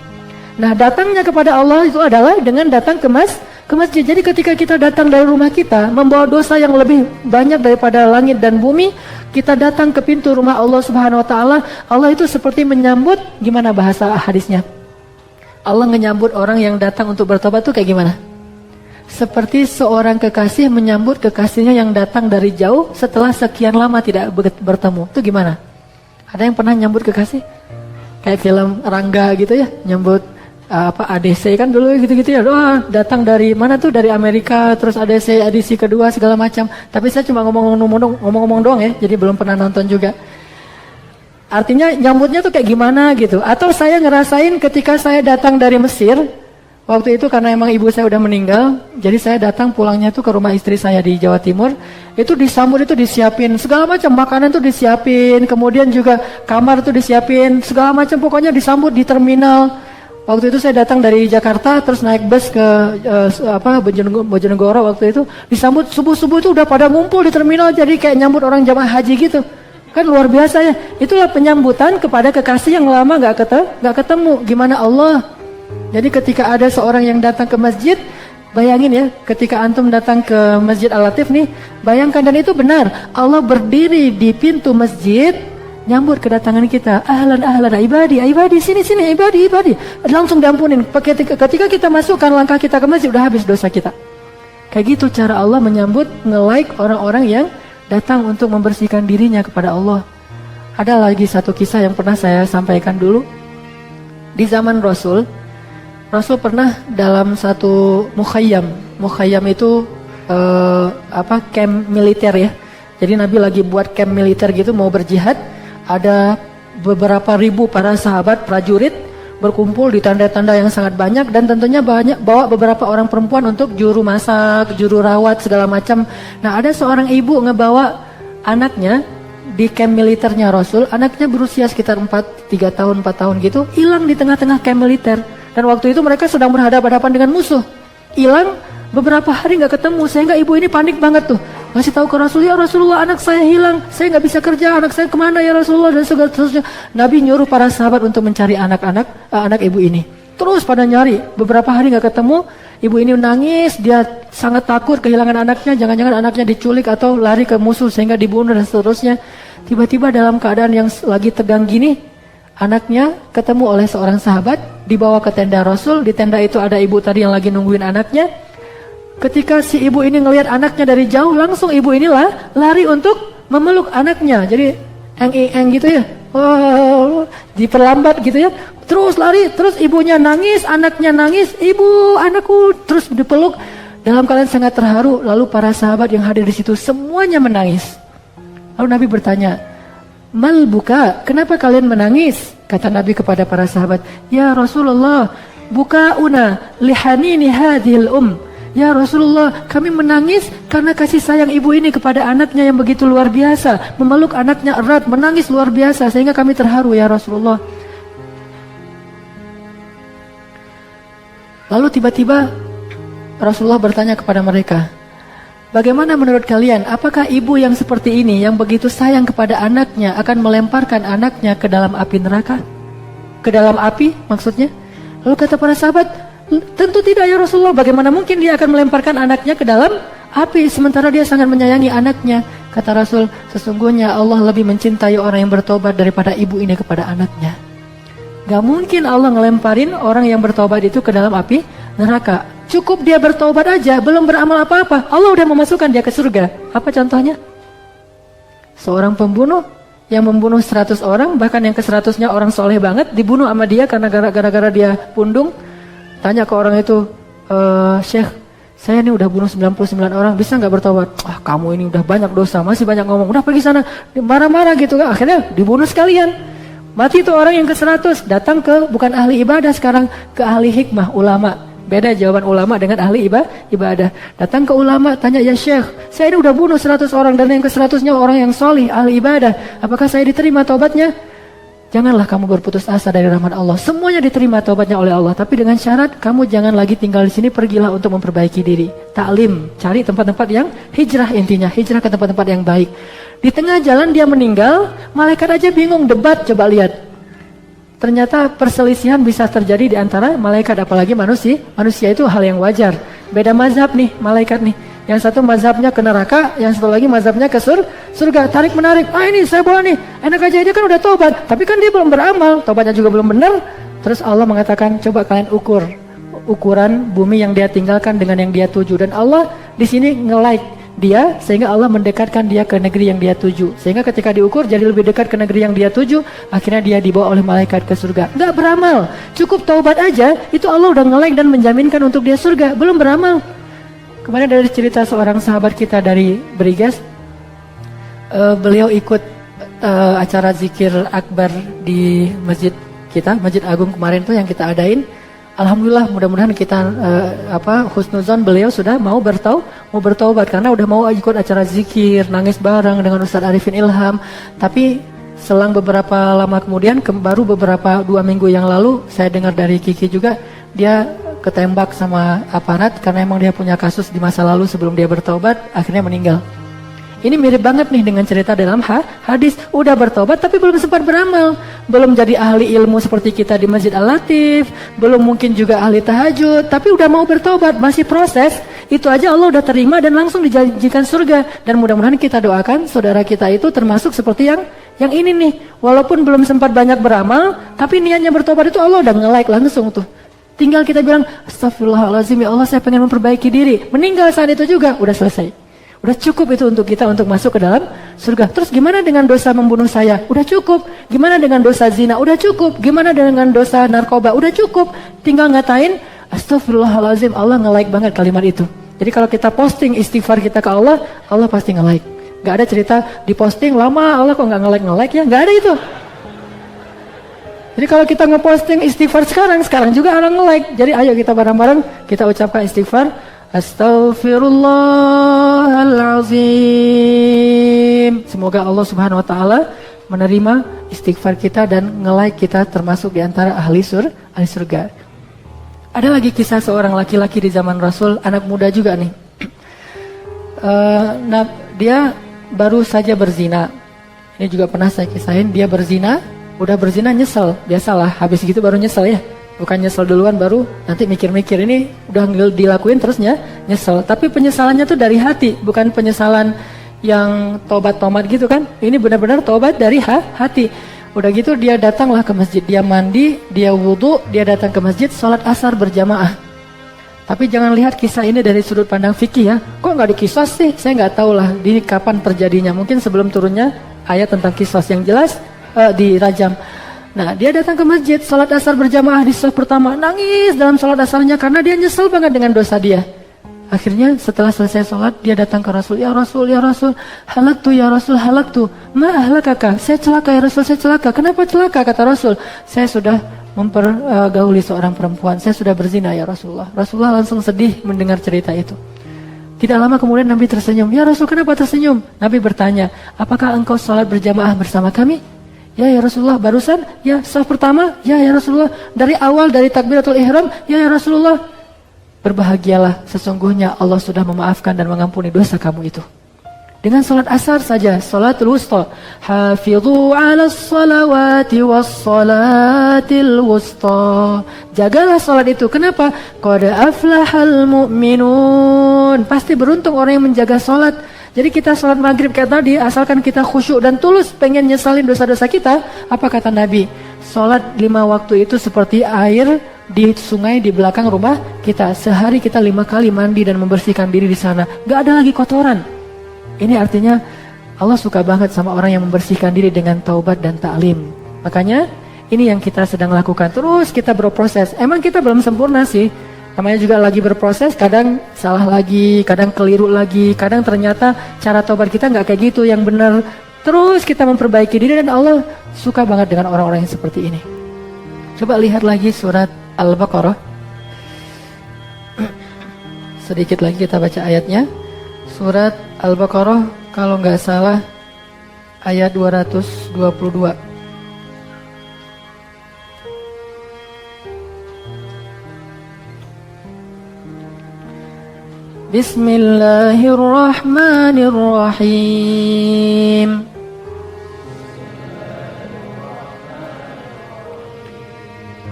Nah, datangnya kepada Allah itu adalah dengan datang ke masjid. Jadi ketika kita datang dari rumah kita membawa dosa yang lebih banyak daripada langit dan bumi, kita datang ke pintu rumah Allah Subhanahu wa taala, Allah itu seperti menyambut, gimana bahasa hadisnya? Allah menyambut orang yang datang untuk bertobat itu kayak gimana? Seperti seorang kekasih menyambut kekasihnya yang datang dari jauh setelah sekian lama tidak bertemu. Itu gimana? Ada yang pernah nyambut kekasih? Kayak film Rangga gitu ya, nyambut ADC kan dulu gitu-gitu ya. Datang dari mana tuh? Dari Amerika, terus ADC edisi kedua segala macam. Tapi saya cuma ngomong-ngomong doang ya, jadi belum pernah nonton juga. Artinya nyambutnya tuh kayak gimana gitu. Atau saya ngerasain ketika saya datang dari Mesir. Waktu itu karena emang ibu saya udah meninggal, jadi saya datang pulangnya tuh ke rumah istri saya di Jawa Timur. Itu disambut, itu disiapin segala macam makanan tuh disiapin, kemudian juga kamar tuh disiapin, segala macam pokoknya disambut di terminal. Waktu itu saya datang dari Jakarta, terus naik bus ke Bojonegoro. Waktu itu disambut subuh-subuh itu udah pada ngumpul di terminal, jadi kayak nyambut orang jamaah haji gitu. Kan luar biasa ya. Itulah penyambutan kepada kekasih yang lama nggak ketemu. Gimana Allah Jadi ketika ada seorang yang datang ke masjid, bayangin ya, ketika antum datang ke Masjid Al-Latif nih, bayangkan, dan itu benar, Allah berdiri di pintu masjid, nyambut kedatangan kita. Ahlan ahlan ibadi, ibadi, sini ibadi, langsung diampunin. Ketika kita masukkan langkah kita ke masjid, udah habis dosa kita. Kayak gitu cara Allah menyambut, nge-like orang-orang yang datang untuk membersihkan dirinya kepada Allah. Ada lagi satu kisah yang pernah saya sampaikan dulu. Di zaman Rasul pernah dalam satu mukhayyam. Mukhayyam itu camp militer ya. Jadi Nabi lagi buat camp militer gitu, mau berjihad. Ada beberapa ribu para sahabat prajurit berkumpul di tenda-tenda yang sangat banyak, dan tentunya bawa beberapa orang perempuan untuk juru masak, juru rawat segala macam. Nah, ada seorang ibu ngebawa anaknya di camp militernya Rasul. Anaknya berusia sekitar 3 tahun, 4 tahun gitu, hilang di tengah-tengah camp militer. Dan waktu itu mereka sedang berhadapan-hadapan dengan musuh. Hilang beberapa hari nggak ketemu, sehingga ibu ini panik banget tuh. Ngasih tahu ke Rasul, ya Rasulullah, anak saya hilang, saya nggak bisa kerja, anak saya kemana ya Rasulullah, dan seterusnya. Nabi nyuruh para sahabat untuk mencari anak ibu ini. Terus pada nyari, beberapa hari nggak ketemu, ibu ini nangis, dia sangat takut kehilangan anaknya, jangan-jangan anaknya diculik atau lari ke musuh sehingga dibunuh dan seterusnya. Tiba-tiba dalam keadaan yang lagi tegang gini, anaknya ketemu oleh seorang sahabat, dibawa ke tenda Rasul. Di tenda itu ada ibu tadi yang lagi nungguin anaknya. Ketika si ibu ini ngelihat anaknya dari jauh, langsung ibu inilah lari untuk memeluk anaknya. Jadi eng gitu ya, diperlambat gitu ya. Terus lari, terus ibunya nangis, anaknya nangis, ibu, anakku, terus dipeluk. Dalam keadaan sangat terharu. Lalu para sahabat yang hadir di situ semuanya menangis. Lalu Nabi bertanya, mal buka, kenapa kalian menangis? Kata Nabi kepada para sahabat, ya Rasulullah, bukauna lihanini hadhil Ya Rasulullah, kami menangis karena kasih sayang ibu ini kepada anaknya yang begitu luar biasa. Memeluk anaknya erat, menangis luar biasa, sehingga kami terharu ya Rasulullah. Lalu tiba-tiba Rasulullah bertanya kepada mereka, bagaimana menurut kalian, apakah ibu yang seperti ini, yang begitu sayang kepada anaknya, akan melemparkan anaknya ke dalam api neraka? Ke dalam api maksudnya? Lalu kata para sahabat, tentu tidak ya Rasulullah, bagaimana mungkin dia akan melemparkan anaknya ke dalam api sementara dia sangat menyayangi anaknya. Kata Rasul, sesungguhnya Allah lebih mencintai orang yang bertobat daripada ibu ini kepada anaknya. Gak mungkin Allah ngelemparin orang yang bertobat itu ke dalam api neraka. Cukup dia bertobat aja, belum beramal apa-apa, Allah udah memasukkan dia ke surga. Apa contohnya? Seorang pembunuh yang membunuh 100 orang, bahkan yang ke 100-nya orang soleh banget, dibunuh sama dia karena gara-gara dia pundung. Tanya ke orang itu, Syekh, saya ini udah bunuh 99 orang, bisa nggak bertobat? Ah, kamu ini udah banyak dosa, masih banyak ngomong, udah pergi sana. Marah-marah gitu kan, akhirnya dibunuh sekalian. Mati itu orang yang ke 100, datang ke bukan ahli ibadah sekarang, ke ahli hikmah, ulama. Beda jawaban ulama dengan ahli ibadah. Datang ke ulama, tanya, ya Syekh, saya ini udah bunuh 100 orang dan yang ke 100-nya orang yang solih, ahli ibadah. Apakah saya diterima taubatnya? Janganlah kamu berputus asa dari rahmat Allah. Semuanya diterima taubatnya oleh Allah, tapi dengan syarat kamu jangan lagi tinggal di sini, pergilah untuk memperbaiki diri. Taklim, cari tempat-tempat yang hijrah, intinya hijrah ke tempat-tempat yang baik. Di tengah jalan dia meninggal, malaikat aja bingung, debat, coba lihat. Ternyata perselisihan bisa terjadi di antara malaikat, apalagi manusia. Manusia itu hal yang wajar. Beda mazhab nih, malaikat nih. Yang satu mazhabnya ke neraka, yang satu lagi mazhabnya ke surga. Tarik menarik, ini saya bawa nih. Enak aja, dia kan udah tobat, tapi kan dia belum beramal, tobatnya juga belum benar. Terus Allah mengatakan, coba kalian ukur ukuran bumi yang dia tinggalkan dengan yang dia tuju. Dan Allah di sini nge-like dia, sehingga Allah mendekatkan dia ke negeri yang dia tuju. Sehingga ketika diukur jadi lebih dekat ke negeri yang dia tuju, akhirnya dia dibawa oleh malaikat ke surga. Nggak beramal, cukup taubat aja, itu Allah udah nge-like dan menjaminkan untuk dia surga. Belum beramal. Kemarin dari cerita seorang sahabat kita dari Briges, beliau ikut acara zikir akbar di masjid kita, Masjid Agung kemarin tuh yang kita adain. Alhamdulillah, mudah-mudahan kita husnuzon beliau sudah mau bertaubat karena udah mau ikut acara zikir, nangis bareng dengan Ustaz Arifin Ilham. Tapi selang beberapa lama kemudian, baru beberapa 2 minggu yang lalu, saya dengar dari Kiki juga, dia ketembak sama aparat karena emang dia punya kasus di masa lalu sebelum dia bertaubat, akhirnya meninggal. Ini mirip banget nih dengan cerita dalam hadis. Udah bertobat tapi belum sempat beramal. Belum jadi ahli ilmu seperti kita di Masjid Al-Latif. Belum mungkin juga ahli tahajud. Tapi udah mau bertobat, masih proses. Itu aja Allah udah terima dan langsung dijanjikan surga. Dan mudah-mudahan kita doakan saudara kita itu termasuk seperti yang ini nih. Walaupun belum sempat banyak beramal, tapi niatnya bertobat itu Allah udah nge-like langsung tuh. Tinggal kita bilang, astagfirullahaladzim ya Allah, saya pengen memperbaiki diri. Meninggal saat itu juga, udah selesai. Udah cukup itu untuk kita untuk masuk ke dalam surga. Terus gimana dengan dosa membunuh saya? Udah cukup. Gimana dengan dosa zina? Udah cukup. Gimana dengan dosa narkoba? Udah cukup. Tinggal ngatain, astagfirullahaladzim, Allah nge-like banget kalimat itu. Jadi kalau kita posting istighfar kita ke Allah, Allah pasti nge-like. Gak ada cerita diposting lama, Allah kok gak nge-like ya? Gak ada itu. Jadi kalau kita ngeposting istighfar sekarang juga orang nge-like. Jadi ayo kita bareng-bareng, kita ucapkan istighfar. Astaghfirullahalazim. Semoga Allah Subhanahu wa taala menerima istighfar kita dan nge-like kita termasuk di antara ahli surga. Ada lagi kisah seorang laki-laki di zaman Rasul, anak muda juga nih. Nah, dia baru saja berzina. Ini juga pernah saya kisahin, dia berzina, udah berzina nyesel, biasalah habis gitu baru nyesel ya. Bukan nyesel duluan baru nanti mikir-mikir, ini udah dilakuin terusnya nyesel. Tapi penyesalannya tuh dari hati, bukan penyesalan yang tobat-tobat gitu kan. Ini benar-benar tobat dari hati. Udah gitu dia datanglah ke masjid, dia mandi, dia wudhu, dia datang ke masjid, sholat asar berjamaah. Tapi jangan lihat kisah ini dari sudut pandang fikih ya. Kok nggak dikisah sih? Saya nggak tahu lah di kapan terjadinya. Mungkin sebelum turunnya ayat tentang kisah yang jelas dirajam. Nah, dia datang ke masjid, sholat asar berjamaah di saf pertama, nangis dalam sholat asarnya karena dia nyesel banget dengan dosa dia. Akhirnya setelah selesai sholat, dia datang ke Rasul, ya Rasul, halaktu ya Rasul, halaktu. Ma ahlakaka, saya celaka ya Rasul, saya celaka. Kenapa celaka? Kata Rasul, saya sudah mempergauli seorang perempuan, saya sudah berzina ya Rasulullah. Rasulullah langsung sedih mendengar cerita itu. Tidak lama kemudian Nabi tersenyum, ya Rasul kenapa tersenyum? Nabi bertanya, apakah engkau sholat berjamaah bersama kami? Ya Rasulullah, barusan? Ya saf pertama? Ya Rasulullah, dari awal dari takbiratul ihram? Ya Rasulullah. Berbahagialah, sesungguhnya Allah sudah memaafkan dan mengampuni dosa kamu itu. Dengan salat asar saja, salatul wusta. Hafidhu 'alas salawati was salatil wusta. Jagalah salat itu. Kenapa? Qad aflahal mu'minun. Pasti beruntung orang yang menjaga salat. Jadi kita sholat maghrib kayak tadi, asalkan kita khusyuk dan tulus pengen nyesalin dosa-dosa kita, apa kata Nabi? Sholat 5 waktu itu seperti air di sungai di belakang rumah kita. Sehari kita 5 kali mandi dan membersihkan diri di sana. Gak ada lagi kotoran. Ini artinya Allah suka banget sama orang yang membersihkan diri dengan taubat dan ta'lim. Makanya ini yang kita sedang lakukan. Terus kita berproses. Emang kita belum sempurna sih. Namanya juga lagi berproses, kadang salah lagi, kadang keliru lagi, kadang ternyata cara tobat kita nggak kayak gitu yang benar. Terus kita memperbaiki diri dan Allah suka banget dengan orang-orang yang seperti ini. Coba lihat lagi surat Al-Baqarah. Sedikit lagi kita baca ayatnya. Surat Al-Baqarah kalau nggak salah ayat 222. Bismillahirrahmanirrahim.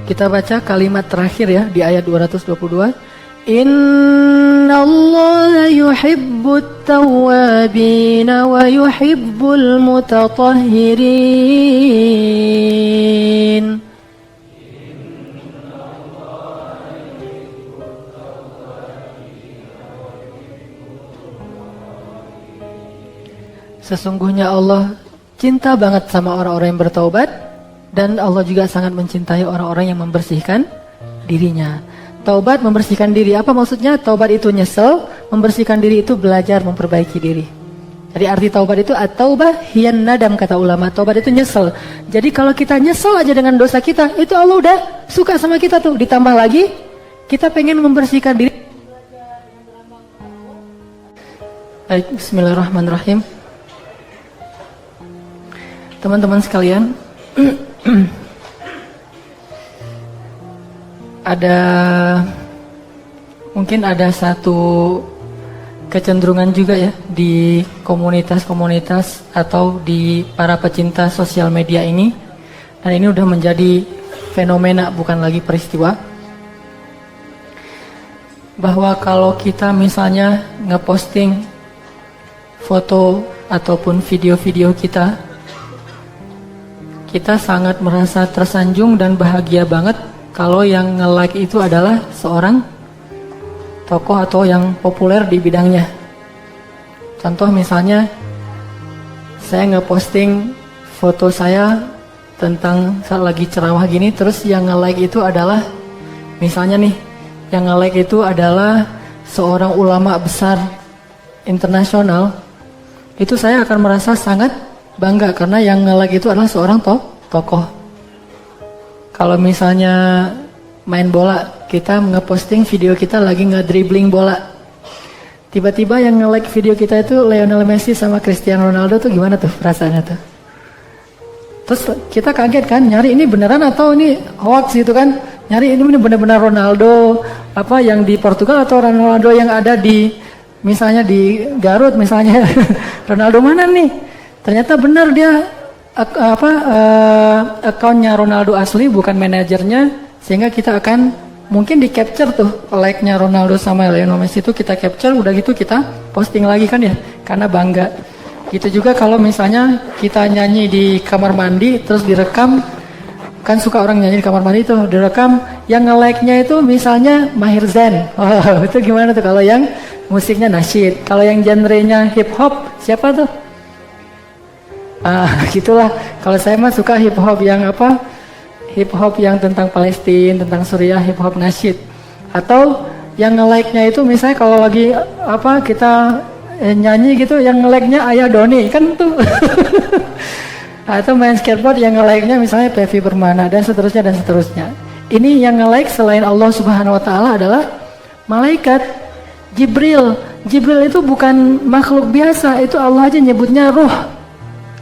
Kita baca kalimat terakhir ya di ayat 222. Innallaha yuhibbut tawwabin wa yuhibbul mutatahhirin. Sesungguhnya Allah cinta banget sama orang-orang yang bertaubat, dan Allah juga sangat mencintai orang-orang yang membersihkan dirinya. Taubat membersihkan diri, apa maksudnya? Taubat itu nyesel, membersihkan diri itu belajar memperbaiki diri. Jadi arti taubat itu at-taubah hiyan nadam kata ulama. Taubat itu nyesel. Jadi kalau kita nyesel aja dengan dosa kita, itu Allah udah suka sama kita tuh. Ditambah lagi kita pengen membersihkan diri. Baik, bismillahirrahmanirrahim. Teman-teman sekalian, mungkin ada satu kecenderungan juga ya di komunitas-komunitas atau di para pecinta sosial media ini, dan ini udah menjadi fenomena bukan lagi peristiwa, bahwa kalau kita misalnya ngeposting foto ataupun video-video kita sangat merasa tersanjung dan bahagia banget kalau yang nge-like itu adalah seorang tokoh atau yang populer di bidangnya. Contoh misalnya, saya nge-posting foto saya tentang saat lagi ceramah gini, terus yang nge-like itu adalah, misalnya nih, yang nge-like itu adalah seorang ulama besar internasional, itu saya akan merasa sangat bangga karena yang nge-like itu adalah seorang tokoh. Kalau misalnya main bola, kita nge-posting video kita lagi nge-dribbling bola, tiba-tiba yang nge-like video kita itu Lionel Messi sama Cristiano Ronaldo, tuh gimana tuh perasaannya tuh? Terus kita kaget kan, nyari ini beneran atau ini hoax gitu kan? Nyari ini benar-benar Ronaldo apa yang di Portugal atau Ronaldo yang ada di misalnya di Garut misalnya. Ronaldo mana nih? Ternyata benar dia akunnya Ronaldo asli, bukan manajernya, sehingga kita akan mungkin di capture tuh like-nya Ronaldo sama Lionel Messi itu kita capture, udah gitu kita posting lagi kan ya, karena bangga. Gitu juga kalau misalnya kita nyanyi di kamar mandi terus direkam, kan suka orang nyanyi di kamar mandi tuh direkam, yang nge-like-nya itu misalnya Maher Zain. Oh, itu gimana tuh kalau yang musiknya nasyid, kalau yang genrenya hip hop siapa tuh? Gitulah. Kalau saya mah suka hip hop yang apa? Hip hop yang tentang Palestina, tentang Suriah, hip hop nasyid. Atau yang nge-like-nya itu misalnya kalau lagi apa kita nyanyi gitu, yang nge-like-nya Ayah Doni kan tuh. Atau main skateboard yang nge-like-nya misalnya Pevi Permana dan seterusnya dan seterusnya. Ini yang nge-like selain Allah Subhanahu wa taala adalah malaikat Jibril. Jibril itu bukan makhluk biasa, itu Allah aja nyebutnya ruh.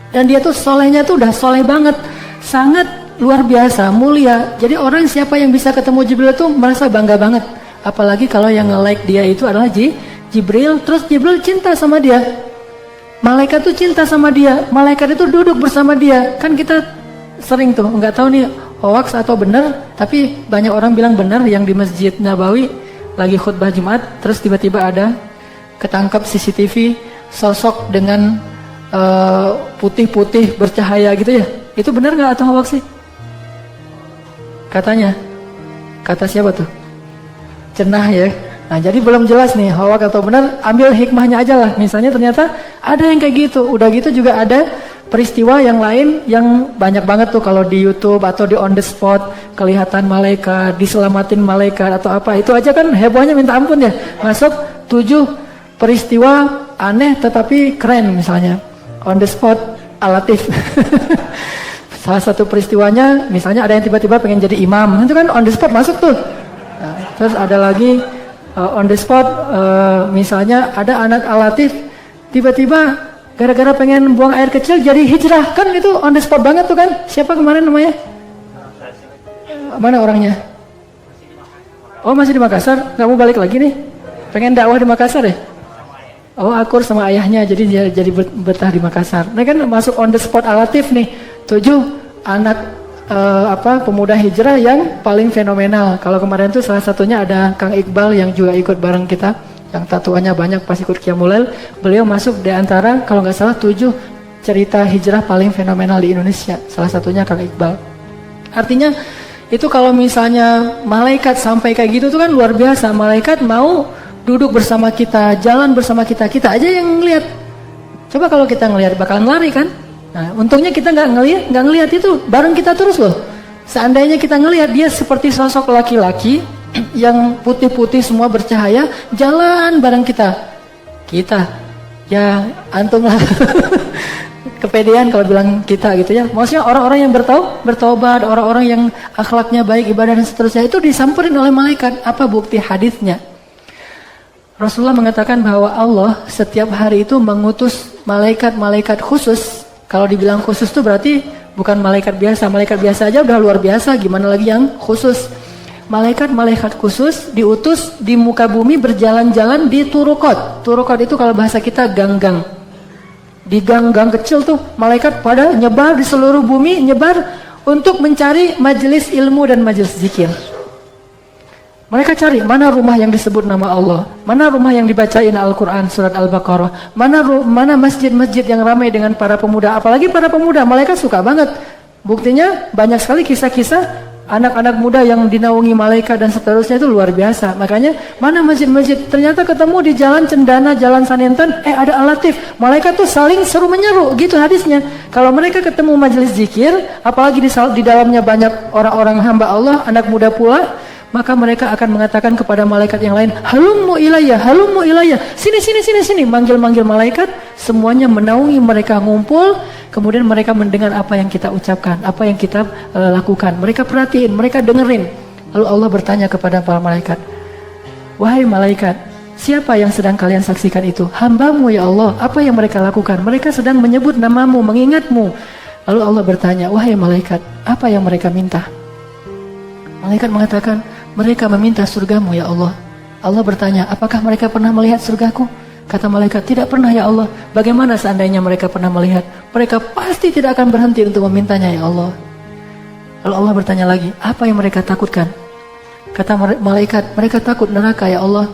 Dan dia tuh solehnya tuh udah soleh banget, sangat luar biasa, mulia. Jadi orang siapa yang bisa ketemu Jibril itu merasa bangga banget. Apalagi kalau yang nge-like dia itu adalah Jibril, terus Jibril cinta sama dia. Malaikat tuh cinta sama dia, malaikat itu duduk bersama dia. Kan kita sering tuh, nggak tahu nih hoax atau benar, tapi banyak orang bilang benar yang di Masjid Nabawi lagi khutbah Jumat, terus tiba-tiba ada ketangkap CCTV sosok dengan putih-putih bercahaya gitu ya. Itu benar nggak atau hoax sih? Katanya, kata siapa tuh? Cenah ya. Nah, jadi belum jelas nih hoax atau benar. Ambil hikmahnya aja lah. Misalnya ternyata ada yang kayak gitu. Udah gitu juga ada peristiwa yang lain yang banyak banget tuh kalau di YouTube atau di on the spot kelihatan malaikat, diselamatin malaikat atau apa. Itu aja kan hebohnya minta ampun ya. Masuk 7 peristiwa aneh tetapi keren misalnya. On the spot alatif. Salah satu peristiwanya misalnya ada yang tiba-tiba pengen jadi imam, itu kan on the spot masuk tuh. Nah, terus ada lagi on the spot misalnya ada anak alatif tiba-tiba gara-gara pengen buang air kecil jadi hijrah, kan itu on the spot banget tuh kan. Siapa kemarin namanya? Mana orangnya? Oh masih di Makassar, nggak mau balik lagi nih? Pengen dakwah di Makassar ya? Oh akur sama ayahnya, jadi dia jadi betah di Makassar. Nah kan masuk on the spot alatif nih, 7 anak pemuda hijrah yang paling fenomenal. Kalau kemarin tuh salah satunya ada Kang Iqbal yang juga ikut bareng kita, yang tatuannya banyak pas ikut Qiyamul Lail. Beliau masuk di antara kalau nggak salah 7 cerita hijrah paling fenomenal di Indonesia. Salah satunya Kang Iqbal. Artinya itu kalau misalnya malaikat sampai kayak gitu tuh kan luar biasa. Malaikat mau duduk bersama kita, jalan bersama kita, kita aja yang ngelihat. Coba kalau kita ngelihat bakalan lari kan? Nah, untungnya kita nggak ngelihat itu bareng kita terus loh. Seandainya kita ngelihat dia seperti sosok laki-laki yang putih-putih semua bercahaya, jalan bareng kita ya antum lah. Kepedean kalau bilang kita gitu ya. Maksudnya orang-orang yang bertobat, orang-orang yang akhlaknya baik, ibadah dan seterusnya itu disamperin oleh malaikat. Apa bukti hadisnya? Rasulullah mengatakan bahwa Allah setiap hari itu mengutus malaikat-malaikat khusus. Kalau dibilang khusus itu berarti bukan malaikat biasa. Malaikat biasa aja udah luar biasa, gimana lagi yang khusus. malaikat-malaikat khusus diutus di muka bumi berjalan-jalan di turukot. Turukot itu kalau bahasa kita gang-gang. Di gang-gang kecil tuh malaikat pada nyebar di seluruh bumi, nyebar untuk mencari majelis ilmu dan majelis zikir. Mereka cari mana rumah yang disebut nama Allah, mana rumah yang dibacain Al-Quran surat Al-Baqarah, mana masjid-masjid yang ramai dengan para pemuda. Apalagi para pemuda, malaikat suka banget. Buktinya banyak sekali kisah-kisah anak-anak muda yang dinaungi malaikat dan seterusnya, itu luar biasa. Makanya mana masjid-masjid, ternyata ketemu di jalan Cendana, jalan Saninten, ada Al-Latif. Malaikat tuh saling seru menyeru, gitu hadisnya. Kalau mereka ketemu majelis zikir, apalagi di dalamnya banyak orang-orang hamba Allah, anak muda pula, maka mereka akan mengatakan kepada malaikat yang lain, halummu ilayya, sini, manggil-manggil malaikat, semuanya menaungi mereka, ngumpul, kemudian mereka mendengar apa yang kita ucapkan, apa yang kita lakukan, mereka perhatiin, mereka dengerin. Lalu Allah bertanya kepada para malaikat, wahai malaikat, siapa yang sedang kalian saksikan itu? Hambamu ya Allah. Apa yang mereka lakukan? Mereka sedang menyebut namamu, mengingatmu. Lalu Allah bertanya, wahai malaikat, apa yang mereka minta? Malaikat mengatakan, mereka meminta surgamu ya Allah. Allah bertanya, apakah mereka pernah melihat surgaku? Kata malaikat, tidak pernah ya Allah. Bagaimana seandainya mereka pernah melihat? Mereka pasti tidak akan berhenti untuk memintanya ya Allah. Lalu Allah bertanya lagi, apa yang mereka takutkan? Kata malaikat, mereka takut neraka ya Allah.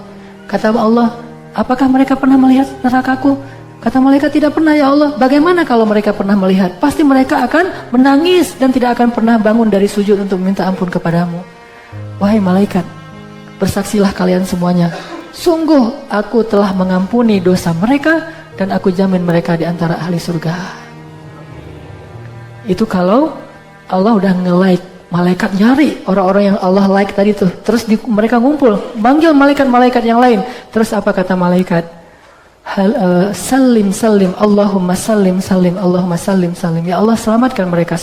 Kata Allah, apakah mereka pernah melihat nerakaku? Kata malaikat, tidak pernah ya Allah. Bagaimana kalau mereka pernah melihat? Pasti mereka akan menangis dan tidak akan pernah bangun dari sujud untuk meminta ampun kepadamu. Wahai malaikat, bersaksilah kalian semuanya, sungguh aku telah mengampuni dosa mereka dan aku jamin mereka di antara ahli surga. Itu kalau Allah udah nge-like. Malaikat nyari orang-orang yang Allah like tadi tuh. Terus mereka ngumpul, manggil malaikat-malaikat yang lain. Terus apa kata malaikat? Salim, Allahumma salim, Allahumma salim. Ya Allah, selamatkan mereka.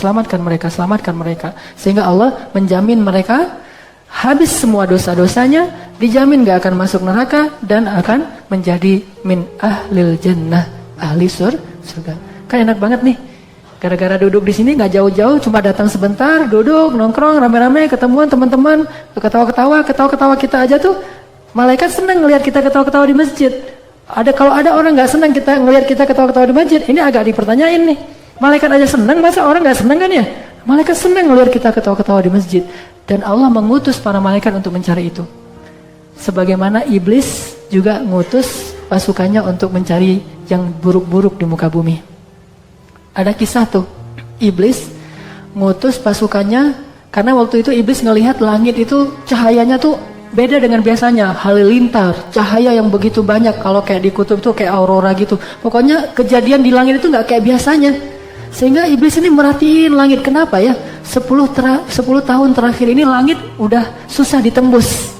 Sehingga Allah menjamin mereka habis semua dosa-dosanya, dijamin gak akan masuk neraka dan akan menjadi min ahlil jannah, ahli surga. Kan enak banget nih. Gara-gara duduk di sini gak jauh-jauh, cuma datang sebentar, duduk, nongkrong, rame-rame, ketemuan teman-teman, ketawa-ketawa kita aja tuh. Malaikat senang ngelihat kita ketawa-ketawa di masjid. Kalau ada orang gak senang kita ngelihat kita ketawa-ketawa di masjid, ini agak dipertanyain nih. Malaikat aja senang, masa orang gak senang kan ya? Malaikat senang ngelihat kita ketawa-ketawa di masjid. Dan Allah mengutus para malaikat untuk mencari itu. Sebagaimana iblis juga ngutus pasukannya untuk mencari yang buruk-buruk di muka bumi. Ada kisah tuh, iblis ngutus pasukannya karena waktu itu iblis ngelihat langit itu cahayanya tuh beda dengan biasanya, halilintar, cahaya yang begitu banyak. Kalau kayak di kutub tuh kayak aurora gitu. Pokoknya kejadian di langit itu gak kayak biasanya. Sehingga iblis ini merhatiin langit. Kenapa ya? 10 tahun terakhir ini langit udah susah ditembus.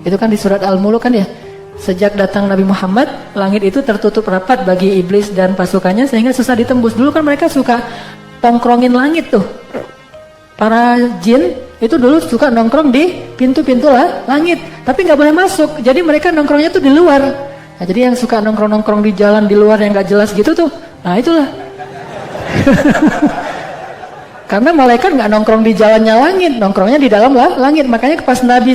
Itu kan di surat Al-Mulk kan ya. Sejak datang Nabi Muhammad, langit itu tertutup rapat bagi iblis dan pasukannya sehingga susah ditembus. Dulu kan mereka suka tongkrongin langit tuh. Para jin itu dulu suka nongkrong di pintu-pintu langit. Tapi gak boleh masuk. Jadi mereka nongkrongnya tuh di luar. Nah, jadi yang suka nongkrong-nongkrong di jalan di luar yang gak jelas gitu tuh. Nah itulah. Karena malaikat nggak nongkrong di jalannya langit, nongkrongnya di dalam langit. Makanya pas Nabi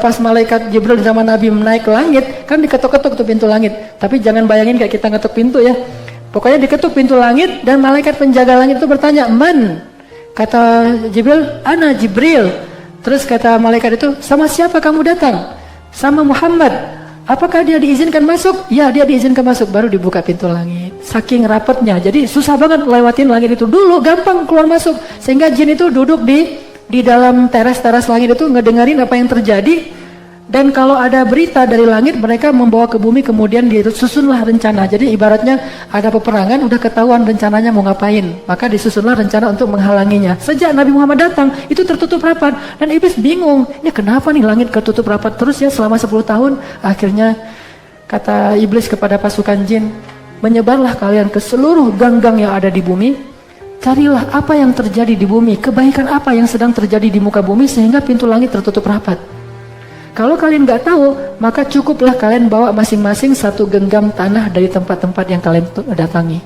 pas malaikat Jibril sama Nabi naik ke langit, kan diketuk-ketuk tuh pintu langit. Tapi jangan bayangin kayak kita ngetuk pintu ya. Pokoknya diketuk pintu langit dan malaikat penjaga langit itu bertanya, "Man?" Kata Jibril, "Ana Jibril." Terus kata malaikat itu, "Sama siapa kamu datang?" "Sama Muhammad." "Apakah dia diizinkan masuk?" "Ya, dia diizinkan masuk." Baru dibuka pintu langit. Saking rapatnya, jadi susah banget lewatin langit itu. Dulu gampang keluar masuk, sehingga jin itu duduk di dalam teras-teras langit itu ngedengerin apa yang terjadi. Dan kalau ada berita dari langit, mereka membawa ke bumi, kemudian disusunlah rencana. Jadi ibaratnya ada peperangan, udah ketahuan rencananya mau ngapain, maka disusunlah rencana untuk menghalanginya. Sejak Nabi Muhammad datang, itu tertutup rapat. Dan iblis bingung, ini kenapa nih langit ketutup rapat terus ya selama 10 tahun. Akhirnya kata iblis kepada pasukan jin, menyebarlah kalian ke seluruh gang-gang yang ada di bumi. Carilah apa yang terjadi di bumi, kebaikan apa yang sedang terjadi di muka bumi sehingga pintu langit tertutup rapat. Kalau kalian nggak tahu, maka cukuplah kalian bawa masing-masing satu genggam tanah dari tempat-tempat yang kalian datangi.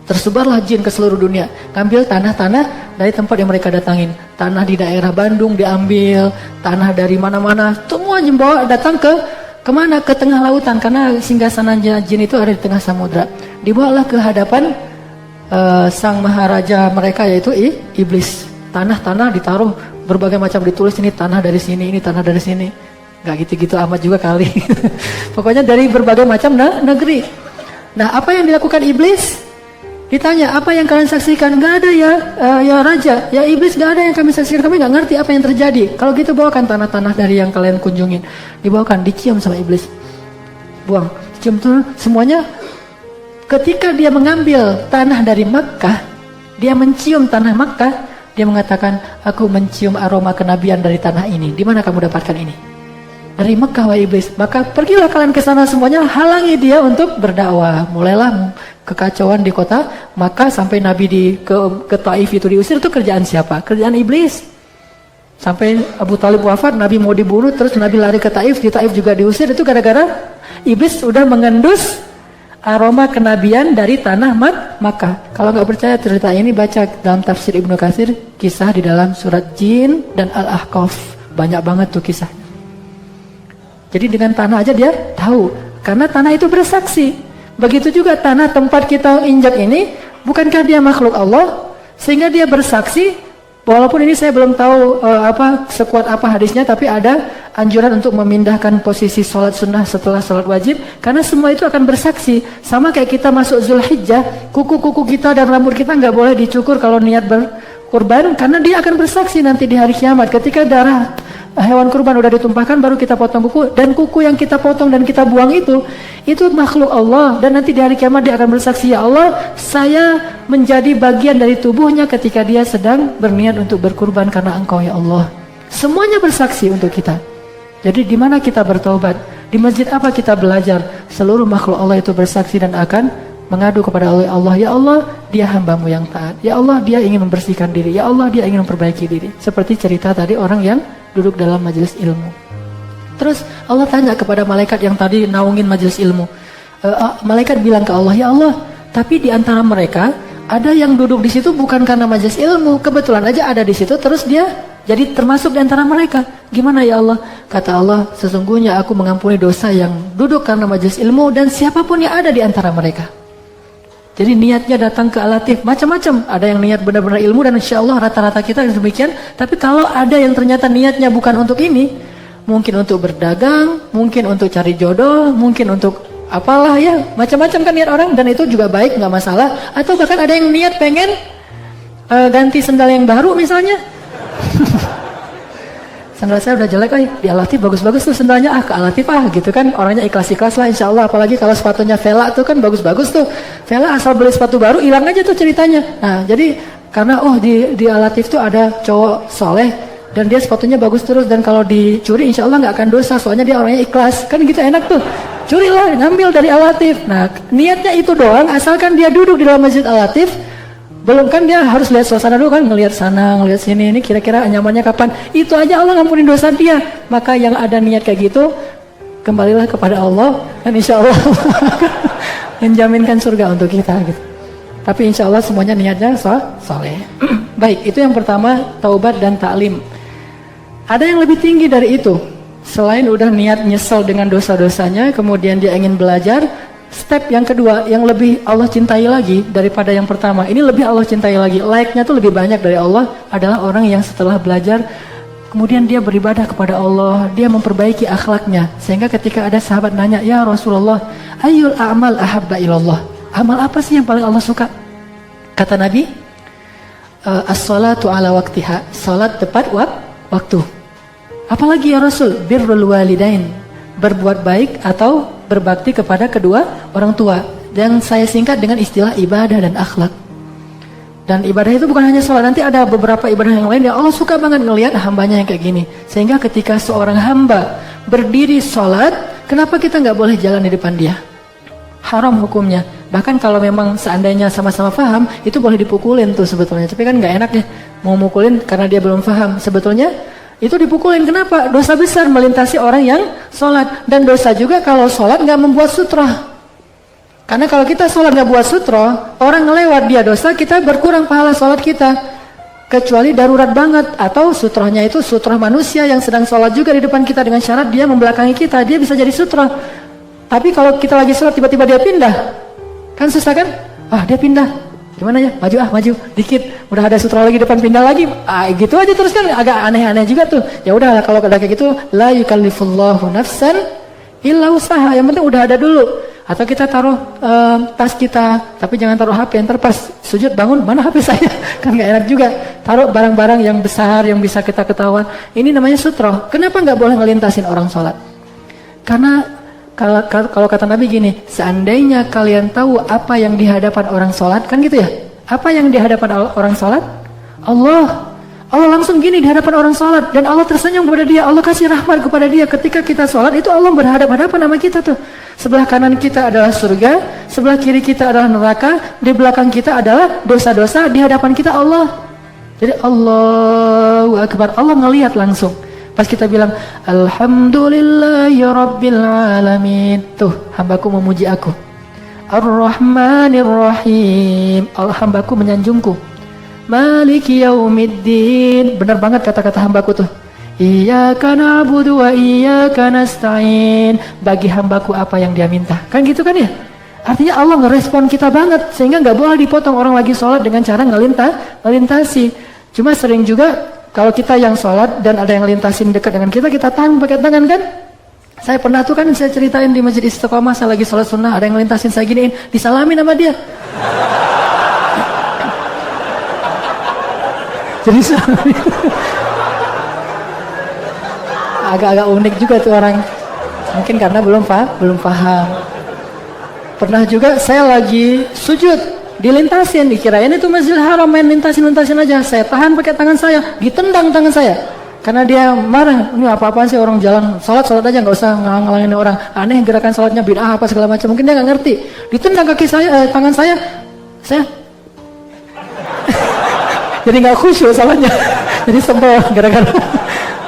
Tersebarlah jin ke seluruh dunia, ngambil tanah-tanah dari tempat yang mereka datangin. Tanah di daerah Bandung diambil, tanah dari mana-mana, semua dibawa datang kemana? Ke tengah lautan, karena singgasana jin itu ada di tengah samudra. Dibawalah ke hadapan sang maharaja mereka, yaitu iblis. Tanah-tanah ditaruh berbagai macam, ditulis ini tanah dari sini, ini tanah dari sini. Gak gitu-gitu amat juga kali. Pokoknya dari berbagai macam negeri. Nah, apa yang dilakukan iblis? Ditanya, apa yang kalian saksikan? Gak ada ya raja, ya iblis, gak ada yang kami saksikan. Kami gak ngerti apa yang terjadi. Kalau gitu bawakan tanah-tanah dari yang kalian kunjungin. Dibawakan, dicium sama iblis. Buang, cium tuh semuanya. Ketika dia mengambil tanah dari Makkah, dia mencium tanah Makkah, dia mengatakan, aku mencium aroma kenabian dari tanah ini. Di mana kamu dapatkan ini? Dari Mekah, wahai iblis. Maka pergilah kalian ke sana semuanya, halangi dia untuk berdakwah. Mulailah kekacauan di kota Makkah sampai Nabi ke Taif itu diusir. Itu kerjaan siapa? Kerjaan iblis. Sampai Abu Talib wafat, Nabi mau dibunuh, terus Nabi lari ke Taif, di Taif juga diusir. Itu gara-gara iblis sudah mengendus aroma kenabian dari tanah Makkah. Kalau nggak percaya cerita ini, baca dalam tafsir Ibnu Katsir, kisah di dalam surat Jin dan Al-Ahqaf. Banyak banget tuh kisah. Jadi dengan tanah aja dia tahu, karena tanah itu bersaksi. Begitu juga tanah tempat kita injak ini, bukankah dia makhluk Allah? Sehingga dia bersaksi, walaupun ini saya belum tahu sekuat apa hadisnya, tapi ada anjuran untuk memindahkan posisi sholat sunnah setelah sholat wajib, karena semua itu akan bersaksi. Sama kayak kita masuk Zulhijjah, kuku-kuku kita dan rambut kita nggak boleh dicukur kalau niat berkurban, karena dia akan bersaksi nanti di hari kiamat. Ketika darah hewan kurban udah ditumpahkan, baru kita potong kuku, dan kuku yang kita potong dan kita buang itu makhluk Allah, dan nanti di hari kiamat dia akan bersaksi, ya Allah, saya menjadi bagian dari tubuhnya ketika dia sedang berniat untuk berkurban karena Engkau, ya Allah. Semuanya bersaksi untuk kita. Jadi di mana kita bertobat? Di masjid apa kita belajar? Seluruh makhluk Allah itu bersaksi dan akan mengadu kepada Allah, ya Allah, dia hambamu yang taat, ya Allah, dia ingin membersihkan diri, ya Allah, dia ingin memperbaiki diri. Seperti cerita tadi orang yang duduk dalam majelis ilmu. Terus Allah tanya kepada malaikat yang tadi naungin majelis ilmu. Malaikat bilang ke Allah, ya Allah, tapi di antara mereka ada yang duduk di situ bukan karena majelis ilmu, kebetulan aja ada di situ, terus dia jadi termasuk di antara mereka. Gimana ya Allah? Kata Allah, sesungguhnya aku mengampuni dosa yang duduk karena majelis ilmu dan siapapun yang ada di antara mereka. Jadi niatnya datang ke Al-Latif macam-macam. Ada yang niat benar-benar ilmu, dan insya Allah rata-rata kita yang demikian. Tapi kalau ada yang ternyata niatnya bukan untuk ini, mungkin untuk berdagang, mungkin untuk cari jodoh, mungkin untuk apalah ya, macam-macam kan niat orang, dan itu juga baik, nggak masalah. Atau bahkan ada yang niat pengen ganti sendal yang baru misalnya. Sandal saya udah jelek, di Al-Latif bagus-bagus tuh sendalnya, ke Al-Latif gitu kan, orangnya ikhlas-ikhlas lah insya Allah. Apalagi kalau sepatunya Vela tuh kan bagus-bagus tuh. Vela asal beli sepatu baru hilang aja tuh ceritanya. Nah jadi karena di Al-Latif tuh ada cowok soleh dan dia sepatunya bagus terus, dan kalau dicuri insya Allah nggak akan dosa, soalnya dia orangnya ikhlas kan, gitu enak tuh. Curilah, ngambil dari Al-Latif. Nah niatnya itu doang, asalkan dia duduk di dalam masjid Al-Latif. Belum kan dia harus lihat suasana dulu kan, ngelihat sana, ngelihat sini, ini kira-kira nyamannya kapan. Itu aja Allah ngampunin dosa dia. Maka yang ada niat kayak gitu, kembalilah kepada Allah, dan insya Allah menjaminkan surga untuk kita gitu. Tapi insya Allah semuanya niatnya soleh. Baik, itu yang pertama, taubat dan taklim. Ada yang lebih tinggi dari itu. Selain udah niat nyesel dengan dosa-dosanya, kemudian dia ingin belajar. Step yang kedua, yang lebih Allah cintai lagi daripada yang pertama. Ini lebih Allah cintai lagi, like-nya tuh lebih banyak dari Allah, adalah orang yang setelah belajar kemudian dia beribadah kepada Allah, dia memperbaiki akhlaknya. Sehingga ketika ada sahabat nanya, ya Rasulullah, ayyul a'mal ahabba ilallah, amal apa sih yang paling Allah suka? Kata Nabi, as-salatu ala waktiha, salat tepat waktu. Apalagi ya Rasul? Birrul walidain, berbuat baik atau berbakti kepada kedua orang tua. Dan saya singkat dengan istilah ibadah dan akhlak. Dan ibadah itu bukan hanya sholat, nanti ada beberapa ibadah yang lain yang Allah suka banget ngelihat hambanya yang kayak gini. Sehingga ketika seorang hamba berdiri sholat, kenapa kita nggak boleh jalan di depan dia? Haram hukumnya. Bahkan kalau memang seandainya sama-sama paham, itu boleh dipukulin tuh sebetulnya. Tapi kan nggak enak ya, mau mukulin karena dia belum paham. Sebetulnya itu dipukulin. Kenapa? Dosa besar melintasi orang yang sholat. Dan dosa juga kalau sholat nggak membuat sutrah. Karena kalau kita sholat nggak buat sutra, orang ngelewat dia dosa, kita berkurang pahala sholat kita. Kecuali darurat banget, atau sutrohnya itu sutroh manusia yang sedang sholat juga di depan kita dengan syarat dia membelakangi kita, dia bisa jadi sutroh. Tapi kalau kita lagi sholat tiba-tiba dia pindah, kan susah kan? Dia pindah, gimana ya? Maju dikit, udah ada sutroh lagi depan, pindah lagi, gitu aja terus kan, agak aneh-aneh juga tuh. Ya udah, kalau udah kayak gitu, la yukallifullahu nafsan illa usaha, yang penting udah ada dulu. Atau kita taruh tas kita, tapi jangan taruh HP, ntar pas sujud bangun, mana HP saya? Kan gak enak juga. Taruh barang-barang yang besar, yang bisa kita ketahuan. Ini namanya sutroh. Kenapa gak boleh ngelintasin orang sholat? Karena kalau kata Nabi gini, seandainya kalian tahu apa yang di hadapan orang sholat, kan gitu ya? Apa yang di hadapan orang sholat? Allah langsung gini di hadapan orang sholat, dan Allah tersenyum kepada dia, Allah kasih rahmat kepada dia. Ketika kita sholat itu Allah berhadapan-hadapan sama kita tuh. Sebelah kanan kita adalah surga, sebelah kiri kita adalah neraka, di belakang kita adalah dosa-dosa, di hadapan kita Allah. Jadi Allahu Akbar, Allah ngelihat langsung. Pas kita bilang Alhamdulillahi Rabbil Alamin, tuh hambaku memuji aku. Ar-Rahmanir Rahim, hambaku menyanjungku. Maliki Yaumiddin, benar banget kata-kata hambaku tuh. Iyyaka na'budu wa iyyaka nasta'in, bagi hambaku apa yang dia minta. Kan gitu kan ya? Artinya Allah ngerespon kita banget, sehingga nggak boleh dipotong orang lagi sholat dengan cara ngelintasi. Cuma sering juga kalau kita yang sholat dan ada yang lintasin dekat dengan kita tahan pakai tangan kan? Saya pernah tuh kan, saya ceritain di Masjid Istiqomah, saya lagi sholat sunnah, ada yang lintasin saya giniin, disalamin sama dia. Jadi agak-agak unik juga tuh orang, mungkin karena belum paham. Pernah juga saya lagi sujud, dilintasin, dikirain itu Masjidil Haram, main lintasin aja. Saya tahan pakai tangan saya, ditendang tangan saya, karena dia marah. Ini apa-apaan sih, orang jalan sholat aja, nggak usah ngalangin orang. Aneh gerakan sholatnya, bid'ah apa segala macam. Mungkin dia nggak ngerti. Ditendang kaki saya, tangan saya jadi nggak khusyuk sholatnya. Jadi sebel gara-gara.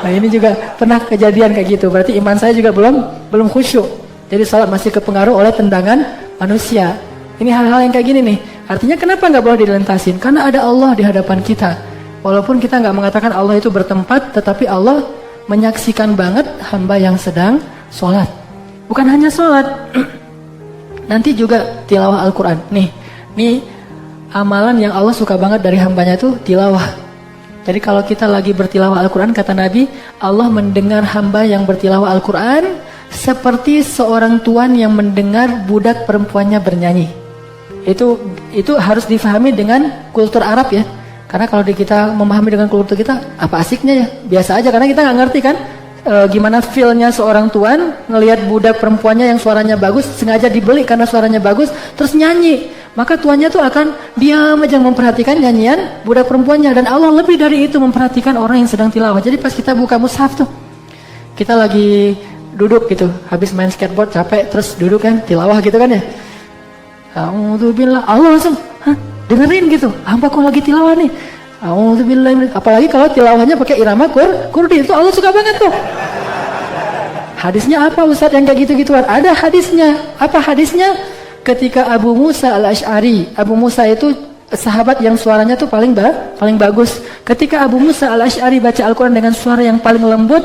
Nah ini juga pernah kejadian kayak gitu. Berarti iman saya juga belum khusyuk. Jadi salat masih kepengaruh oleh tendangan manusia. Ini hal-hal yang kayak gini nih. Artinya kenapa nggak boleh dilentasin? Karena ada Allah di hadapan kita. Walaupun kita nggak mengatakan Allah itu bertempat, tetapi Allah menyaksikan banget hamba yang sedang sholat. Bukan hanya sholat, nanti juga tilawah Al-Quran. Nih amalan yang Allah suka banget dari hambanya tuh tilawah. Jadi kalau kita lagi bertilawah Al-Quran, kata Nabi, Allah mendengar hamba yang bertilawah Al-Quran seperti seorang tuan yang mendengar budak perempuannya bernyanyi. Itu harus difahami dengan kultur Arab ya. Karena kalau kita memahami dengan kultur kita, apa asiknya ya? Biasa aja, karena kita nggak ngerti kan gimana feel-nya seorang tuan ngelihat budak perempuannya yang suaranya bagus, sengaja dibeli karena suaranya bagus, terus nyanyi. Maka tuannya tuh akan diam aja memperhatikan nyanyian budak perempuannya. Dan Allah lebih dari itu memperhatikan orang yang sedang tilawah. Jadi pas kita buka mushaf tuh, kita lagi duduk gitu, habis main skateboard capek, terus duduk kan, tilawah gitu kan ya. A'udzubillah, Allah langsung dengerin gitu, hambaku lagi tilawah nih. A'udzubillah. Apalagi kalau tilawahnya pakai irama kurdi, itu Allah suka banget tuh. Hadisnya apa Ustaz yang kayak gitu-gituan? Ada hadisnya. Apa hadisnya? Ketika Abu Musa al-Ash'ari, Abu Musa itu sahabat yang suaranya tuh paling bagus. Ketika Abu Musa al-Ash'ari baca Al-Quran dengan suara yang paling lembut,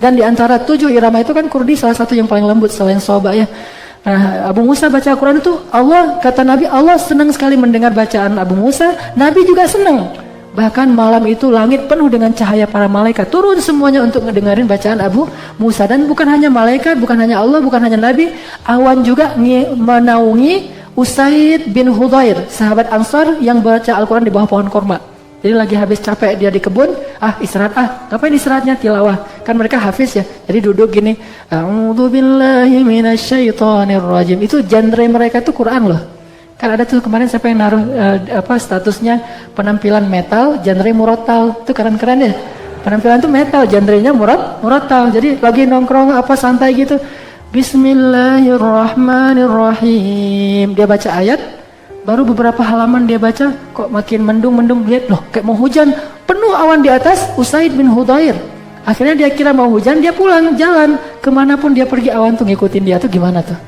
dan di antara 7 irama itu kan kurdi salah satu yang paling lembut selain soba ya. Nah, Abu Musa baca Al-Quran itu, Allah, kata Nabi, Allah senang sekali mendengar bacaan Abu Musa. Nabi juga senang. Bahkan malam itu langit penuh dengan cahaya para malaikat, turun semuanya untuk ngedengerin bacaan Abu Musa. Dan bukan hanya malaikat, bukan hanya Allah, bukan hanya Nabi, awan juga menaungi Usaid bin Hudayr, sahabat Ansar yang baca Al-Quran di bawah pohon korma. Jadi lagi habis capek dia di kebun, istirahat, ngapain istirahatnya? Tilawah. Kan mereka hafiz ya, jadi duduk gini, a'udzubillahi minasyaitonirrajim. Itu genre mereka itu Quran loh. Kan ada tuh kemarin siapa yang naruh statusnya penampilan metal, genre murotal, itu keren-keren ya. Penampilan tuh metal, genrenya murotal. Jadi lagi nongkrong santai gitu. Bismillahirrahmanirrahim. Dia baca ayat, baru beberapa halaman dia baca, kok makin mendung, lihat loh, kayak mau hujan, penuh awan di atas. Usaid bin Hudayr. Akhirnya dia kira mau hujan, dia pulang jalan, kemanapun dia pergi awan tuh ngikutin dia tuh, gimana tuh?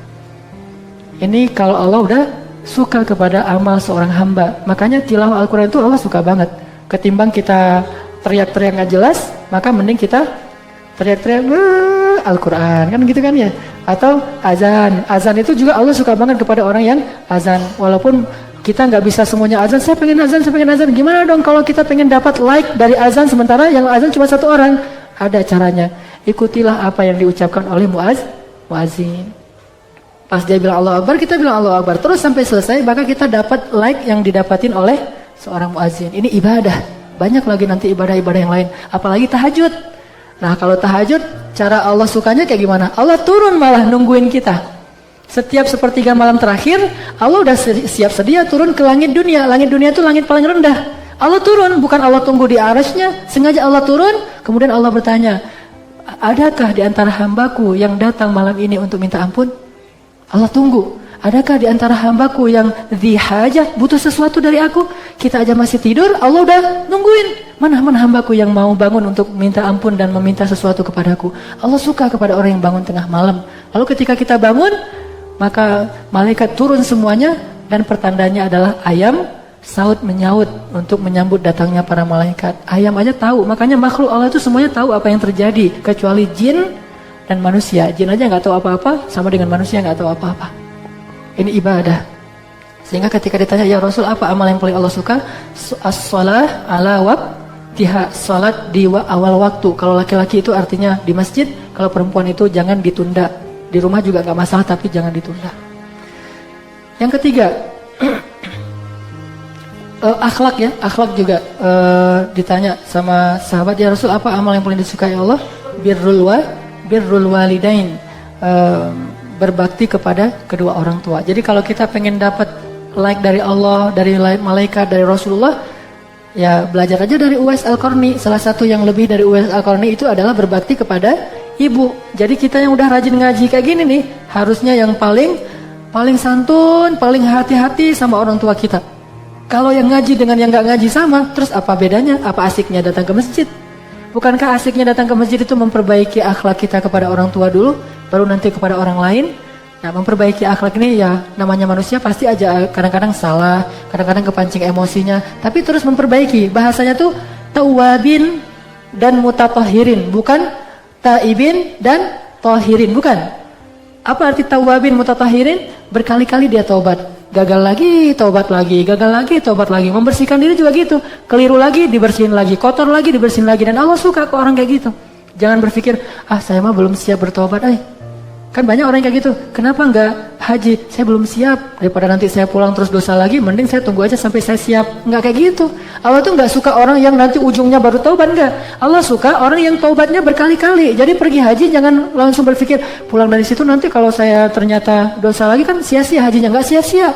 Ini kalau Allah udah suka kepada amal seorang hamba. Makanya tilawah Al-Quran itu Allah suka banget. Ketimbang kita teriak-teriak nggak jelas, maka mending kita teriak-teriak Al-Quran, kan gitu kan ya. Atau azan itu juga Allah suka banget kepada orang yang azan. Walaupun kita nggak bisa semuanya azan, saya pengen azan. Gimana dong kalau kita pengen dapat like dari azan sementara yang azan cuma satu orang? Ada caranya. Ikutilah apa yang diucapkan oleh muazin. Pas dia bilang Allahu Akbar, kita bilang Allahu Akbar. Terus sampai selesai, maka kita dapat like yang didapatin oleh seorang muazin. Ini ibadah. Banyak lagi nanti ibadah-ibadah yang lain. Apalagi tahajud. Nah kalau tahajud, cara Allah sukanya kayak gimana? Allah turun malah nungguin kita. Setiap sepertiga malam terakhir, Allah udah siap sedia turun ke langit dunia. Langit dunia itu langit paling rendah. Allah turun, bukan Allah tunggu di arasnya. Sengaja Allah turun, kemudian Allah bertanya, adakah di antara hambaku yang datang malam ini untuk minta ampun? Allah tunggu. Adakah di antara hambaku yang dzihajah, butuh sesuatu dari aku? Kita aja masih tidur, Allah udah nungguin. Mana hambaku yang mau bangun untuk minta ampun dan meminta sesuatu kepadaku? Allah suka kepada orang yang bangun tengah malam. Lalu ketika kita bangun, maka malaikat turun semuanya dan pertandanya adalah ayam saut menyaut untuk menyambut datangnya para malaikat. Ayam aja tahu, makanya makhluk Allah itu semuanya tahu apa yang terjadi, kecuali jin dan manusia. Jin aja nggak tahu apa-apa, sama dengan manusia nggak tahu apa-apa. Ini ibadah. Sehingga ketika ditanya, ya Rasul, apa amal yang paling Allah suka? As-shalah ala waqtiha, salat di awal waktu. Kalau laki-laki itu artinya di masjid, kalau perempuan itu jangan ditunda. Di rumah juga nggak masalah, tapi jangan ditunda. Yang ketiga, akhlak ya, akhlak juga ditanya sama sahabat, ya Rasul, apa amal yang paling disukai Allah? Birrul walidain, berbakti kepada kedua orang tua. Jadi kalau kita pengen dapat like dari Allah, dari malaikat, dari Rasulullah, ya belajar aja dari Uwais Al-Qarni. Salah satu yang lebih dari Uwais Al-Qarni itu adalah berbakti kepada ibu. Jadi kita yang udah rajin ngaji kayak gini nih, harusnya yang paling santun, paling hati-hati sama orang tua kita. Kalau yang ngaji dengan yang gak ngaji sama, terus apa bedanya? Apa asiknya datang ke masjid? Bukankah asiknya datang ke masjid itu memperbaiki akhlak kita kepada orang tua dulu, baru nanti kepada orang lain? Nah, memperbaiki akhlak ini ya namanya manusia pasti aja kadang-kadang salah, kadang-kadang kepancing emosinya, tapi terus memperbaiki. Bahasanya tuh tawabin dan mutatahhirin, bukan taibin dan tahirin, bukan. Apa arti tawabin mutatahhirin? Berkali-kali dia taubat. Gagal lagi, taubat lagi, gagal lagi, taubat lagi. Membersihkan diri juga gitu. Keliru lagi, dibersihin lagi. Kotor lagi, dibersihin lagi. Dan Allah suka ke orang kayak gitu. Jangan berpikir, saya mah belum siap bertobat. Kan banyak orang kayak gitu. Kenapa enggak haji? Saya belum siap. Daripada nanti saya pulang terus dosa lagi, mending saya tunggu aja sampai saya siap. Enggak kayak gitu. Allah tuh enggak suka orang yang nanti ujungnya baru taubat, enggak. Allah suka orang yang taubatnya berkali-kali. Jadi pergi haji jangan langsung berpikir, pulang dari situ nanti kalau saya ternyata dosa lagi kan sia-sia hajinya. Enggak sia-sia.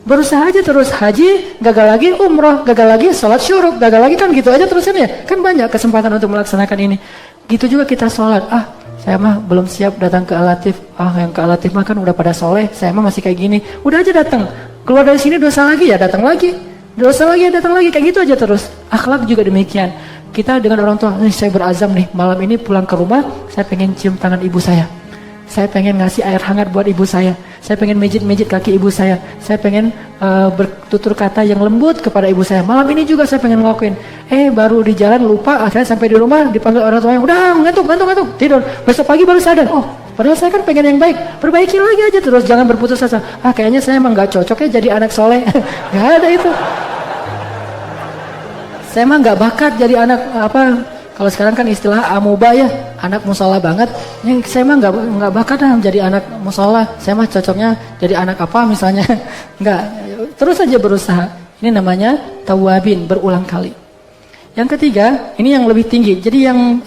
Berusaha aja terus haji, gagal lagi umroh, gagal lagi sholat syuruk, gagal lagi kan gitu aja terusin ya. Kan banyak kesempatan untuk melaksanakan ini. Gitu juga kita sholat. Saya mah belum siap datang ke Al-Latif. Yang ke Al-Latif mah kan udah pada soleh. Saya mah masih kayak gini. Udah aja datang. Keluar dari sini dosa lagi ya datang lagi. Dosa lagi ya datang lagi. Kayak gitu aja terus. Akhlak juga demikian. Kita dengan orang tua, saya berazam nih. Malam ini pulang ke rumah, saya pengen cium tangan ibu saya. Saya pengen ngasih air hangat buat ibu saya. Saya pengen mijit-mijit kaki ibu saya. Saya pengen bertutur kata yang lembut kepada ibu saya. Malam ini juga saya pengen ngelakuin. Baru di jalan lupa, akhirnya sampai di rumah dipanggil orang tua yang udah ngantuk, tidur. Besok pagi baru sadar. Padahal saya kan pengen yang baik. Perbaiki lagi aja terus, jangan berputus asa. Kayaknya saya emang nggak cocok ya jadi anak soleh. Nggak ada itu. Saya emang nggak bakat jadi anak kalau sekarang kan istilah amuba ya, anak musola banget. Saya mah nggak bakat jadi anak musola. Saya mah cocoknya jadi anak apa misalnya. Nggak, terus saja berusaha. Ini namanya tawabin, berulang kali. Yang ketiga, ini yang lebih tinggi. Jadi yang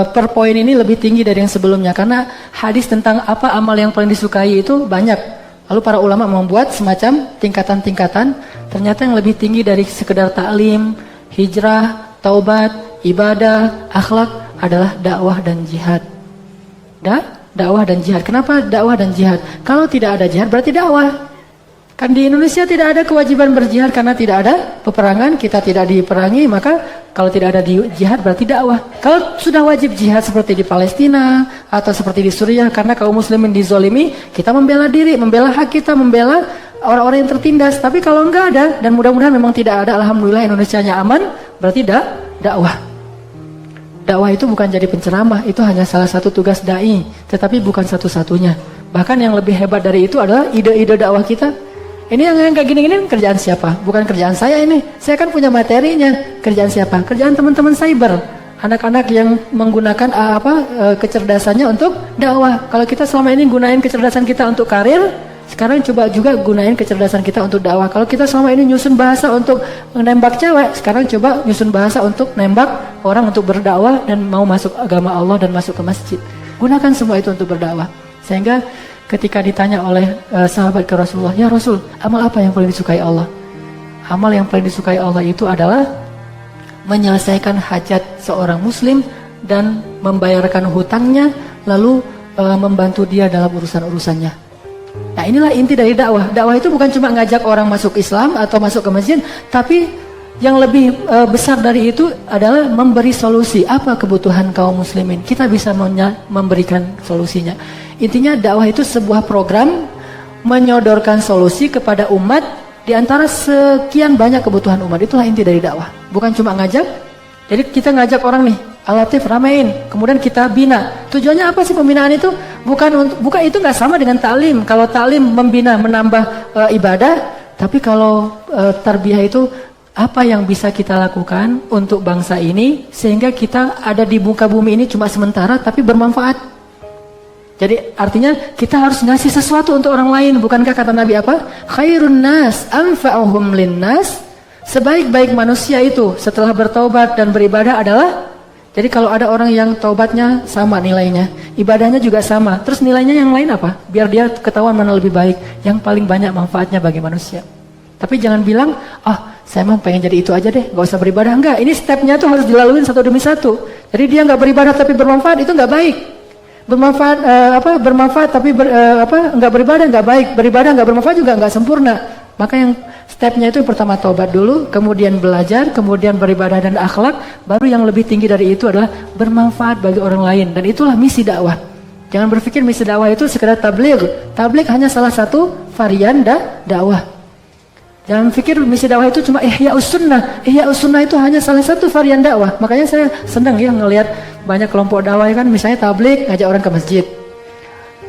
per poin ini lebih tinggi dari yang sebelumnya karena hadis tentang apa amal yang paling disukai itu banyak. Lalu para ulama membuat semacam tingkatan-tingkatan. Ternyata yang lebih tinggi dari sekedar taklim, hijrah, taubat, ibadah, akhlak adalah dakwah dan jihad. Dakwah dan jihad. Kenapa dakwah dan jihad? Kalau tidak ada jihad berarti dakwah. Kan di Indonesia tidak ada kewajiban berjihad karena tidak ada peperangan, kita tidak diperangi, maka Kalau tidak ada jihad berarti dakwah. Kalau sudah wajib jihad seperti di Palestina atau seperti di Suriah karena kaum muslimin dizolimi, kita membela diri, membela hak kita, membela orang-orang yang tertindas. Tapi kalau enggak ada, dan mudah-mudahan memang tidak ada, alhamdulillah Indonesianya aman, berarti dakwah. Dakwah itu bukan jadi penceramah, itu hanya salah satu tugas dai, tetapi bukan satu-satunya. Bahkan yang lebih hebat dari itu adalah ide-ide dakwah kita. Ini yang kayak gini-gini kerjaan siapa? Bukan kerjaan saya ini. Saya kan punya materinya. Kerjaan siapa? Kerjaan teman-teman cyber. Anak-anak yang menggunakan kecerdasannya untuk dakwah. Kalau kita selama ini gunain kecerdasan kita untuk karir, sekarang coba juga gunain kecerdasan kita untuk dakwah. Kalau kita selama ini nyusun bahasa untuk menembak cewek, sekarang coba nyusun bahasa untuk nembak orang untuk berdakwah dan mau masuk agama Allah dan masuk ke masjid. Gunakan semua itu untuk berdakwah. Sehingga ketika ditanya oleh sahabat ke Rasulullah, ya Rasul, amal apa yang paling disukai Allah? Amal yang paling disukai Allah itu adalah menyelesaikan hajat seorang muslim dan membayarkan hutangnya, lalu membantu dia dalam urusan-urusannya. Nah, inilah inti dari dakwah. Dakwah itu bukan cuma ngajak orang masuk Islam atau masuk ke masjid, tapi yang lebih besar dari itu adalah memberi solusi. Apa kebutuhan kaum muslimin? Kita bisa memberikan solusinya. Intinya dakwah itu sebuah program menyodorkan solusi kepada umat di antara sekian banyak kebutuhan umat. Itulah inti dari dakwah. Bukan cuma ngajak. Jadi kita ngajak orang nih, Al-Latif ramein, kemudian kita bina. Tujuannya apa sih pembinaan itu? Bukan itu nggak sama dengan ta'lim. Kalau ta'lim membina, menambah ibadah, tapi kalau tarbiyah itu apa yang bisa kita lakukan untuk bangsa ini sehingga kita ada di muka bumi ini cuma sementara tapi bermanfaat. Jadi artinya kita harus ngasih sesuatu untuk orang lain. Bukankah kata Nabi apa? Khairun nas anfa'uhum linnas. Sebaik-baik manusia itu setelah bertaubat dan beribadah adalah, jadi kalau ada orang yang taubatnya sama nilainya, ibadahnya juga sama, terus nilainya yang lain apa? Biar dia ketahuan mana lebih baik, yang paling banyak manfaatnya bagi manusia. Tapi jangan bilang, saya mah pengen jadi itu aja deh, gak usah beribadah. Enggak, ini stepnya tuh harus dilaluin satu demi satu. Jadi dia gak beribadah tapi bermanfaat, itu gak baik. Bermanfaat tapi nggak beribadah nggak baik, beribadah nggak bermanfaat juga nggak sempurna. Maka yang stepnya itu pertama taubat dulu, kemudian belajar, kemudian beribadah dan akhlak, baru yang lebih tinggi dari itu adalah bermanfaat bagi orang lain. Dan itulah misi dakwah. Jangan berpikir misi dakwah itu sekedar tabligh. Tabligh hanya salah satu varian dakwah. Jangan pikir misi dakwah itu cuma Ihya'us Sunnah. Ihya'us Sunnah itu hanya salah satu varian dakwah. Makanya saya senang ya ngelihat banyak kelompok dakwah kan, misalnya tabligh ngajak orang ke masjid.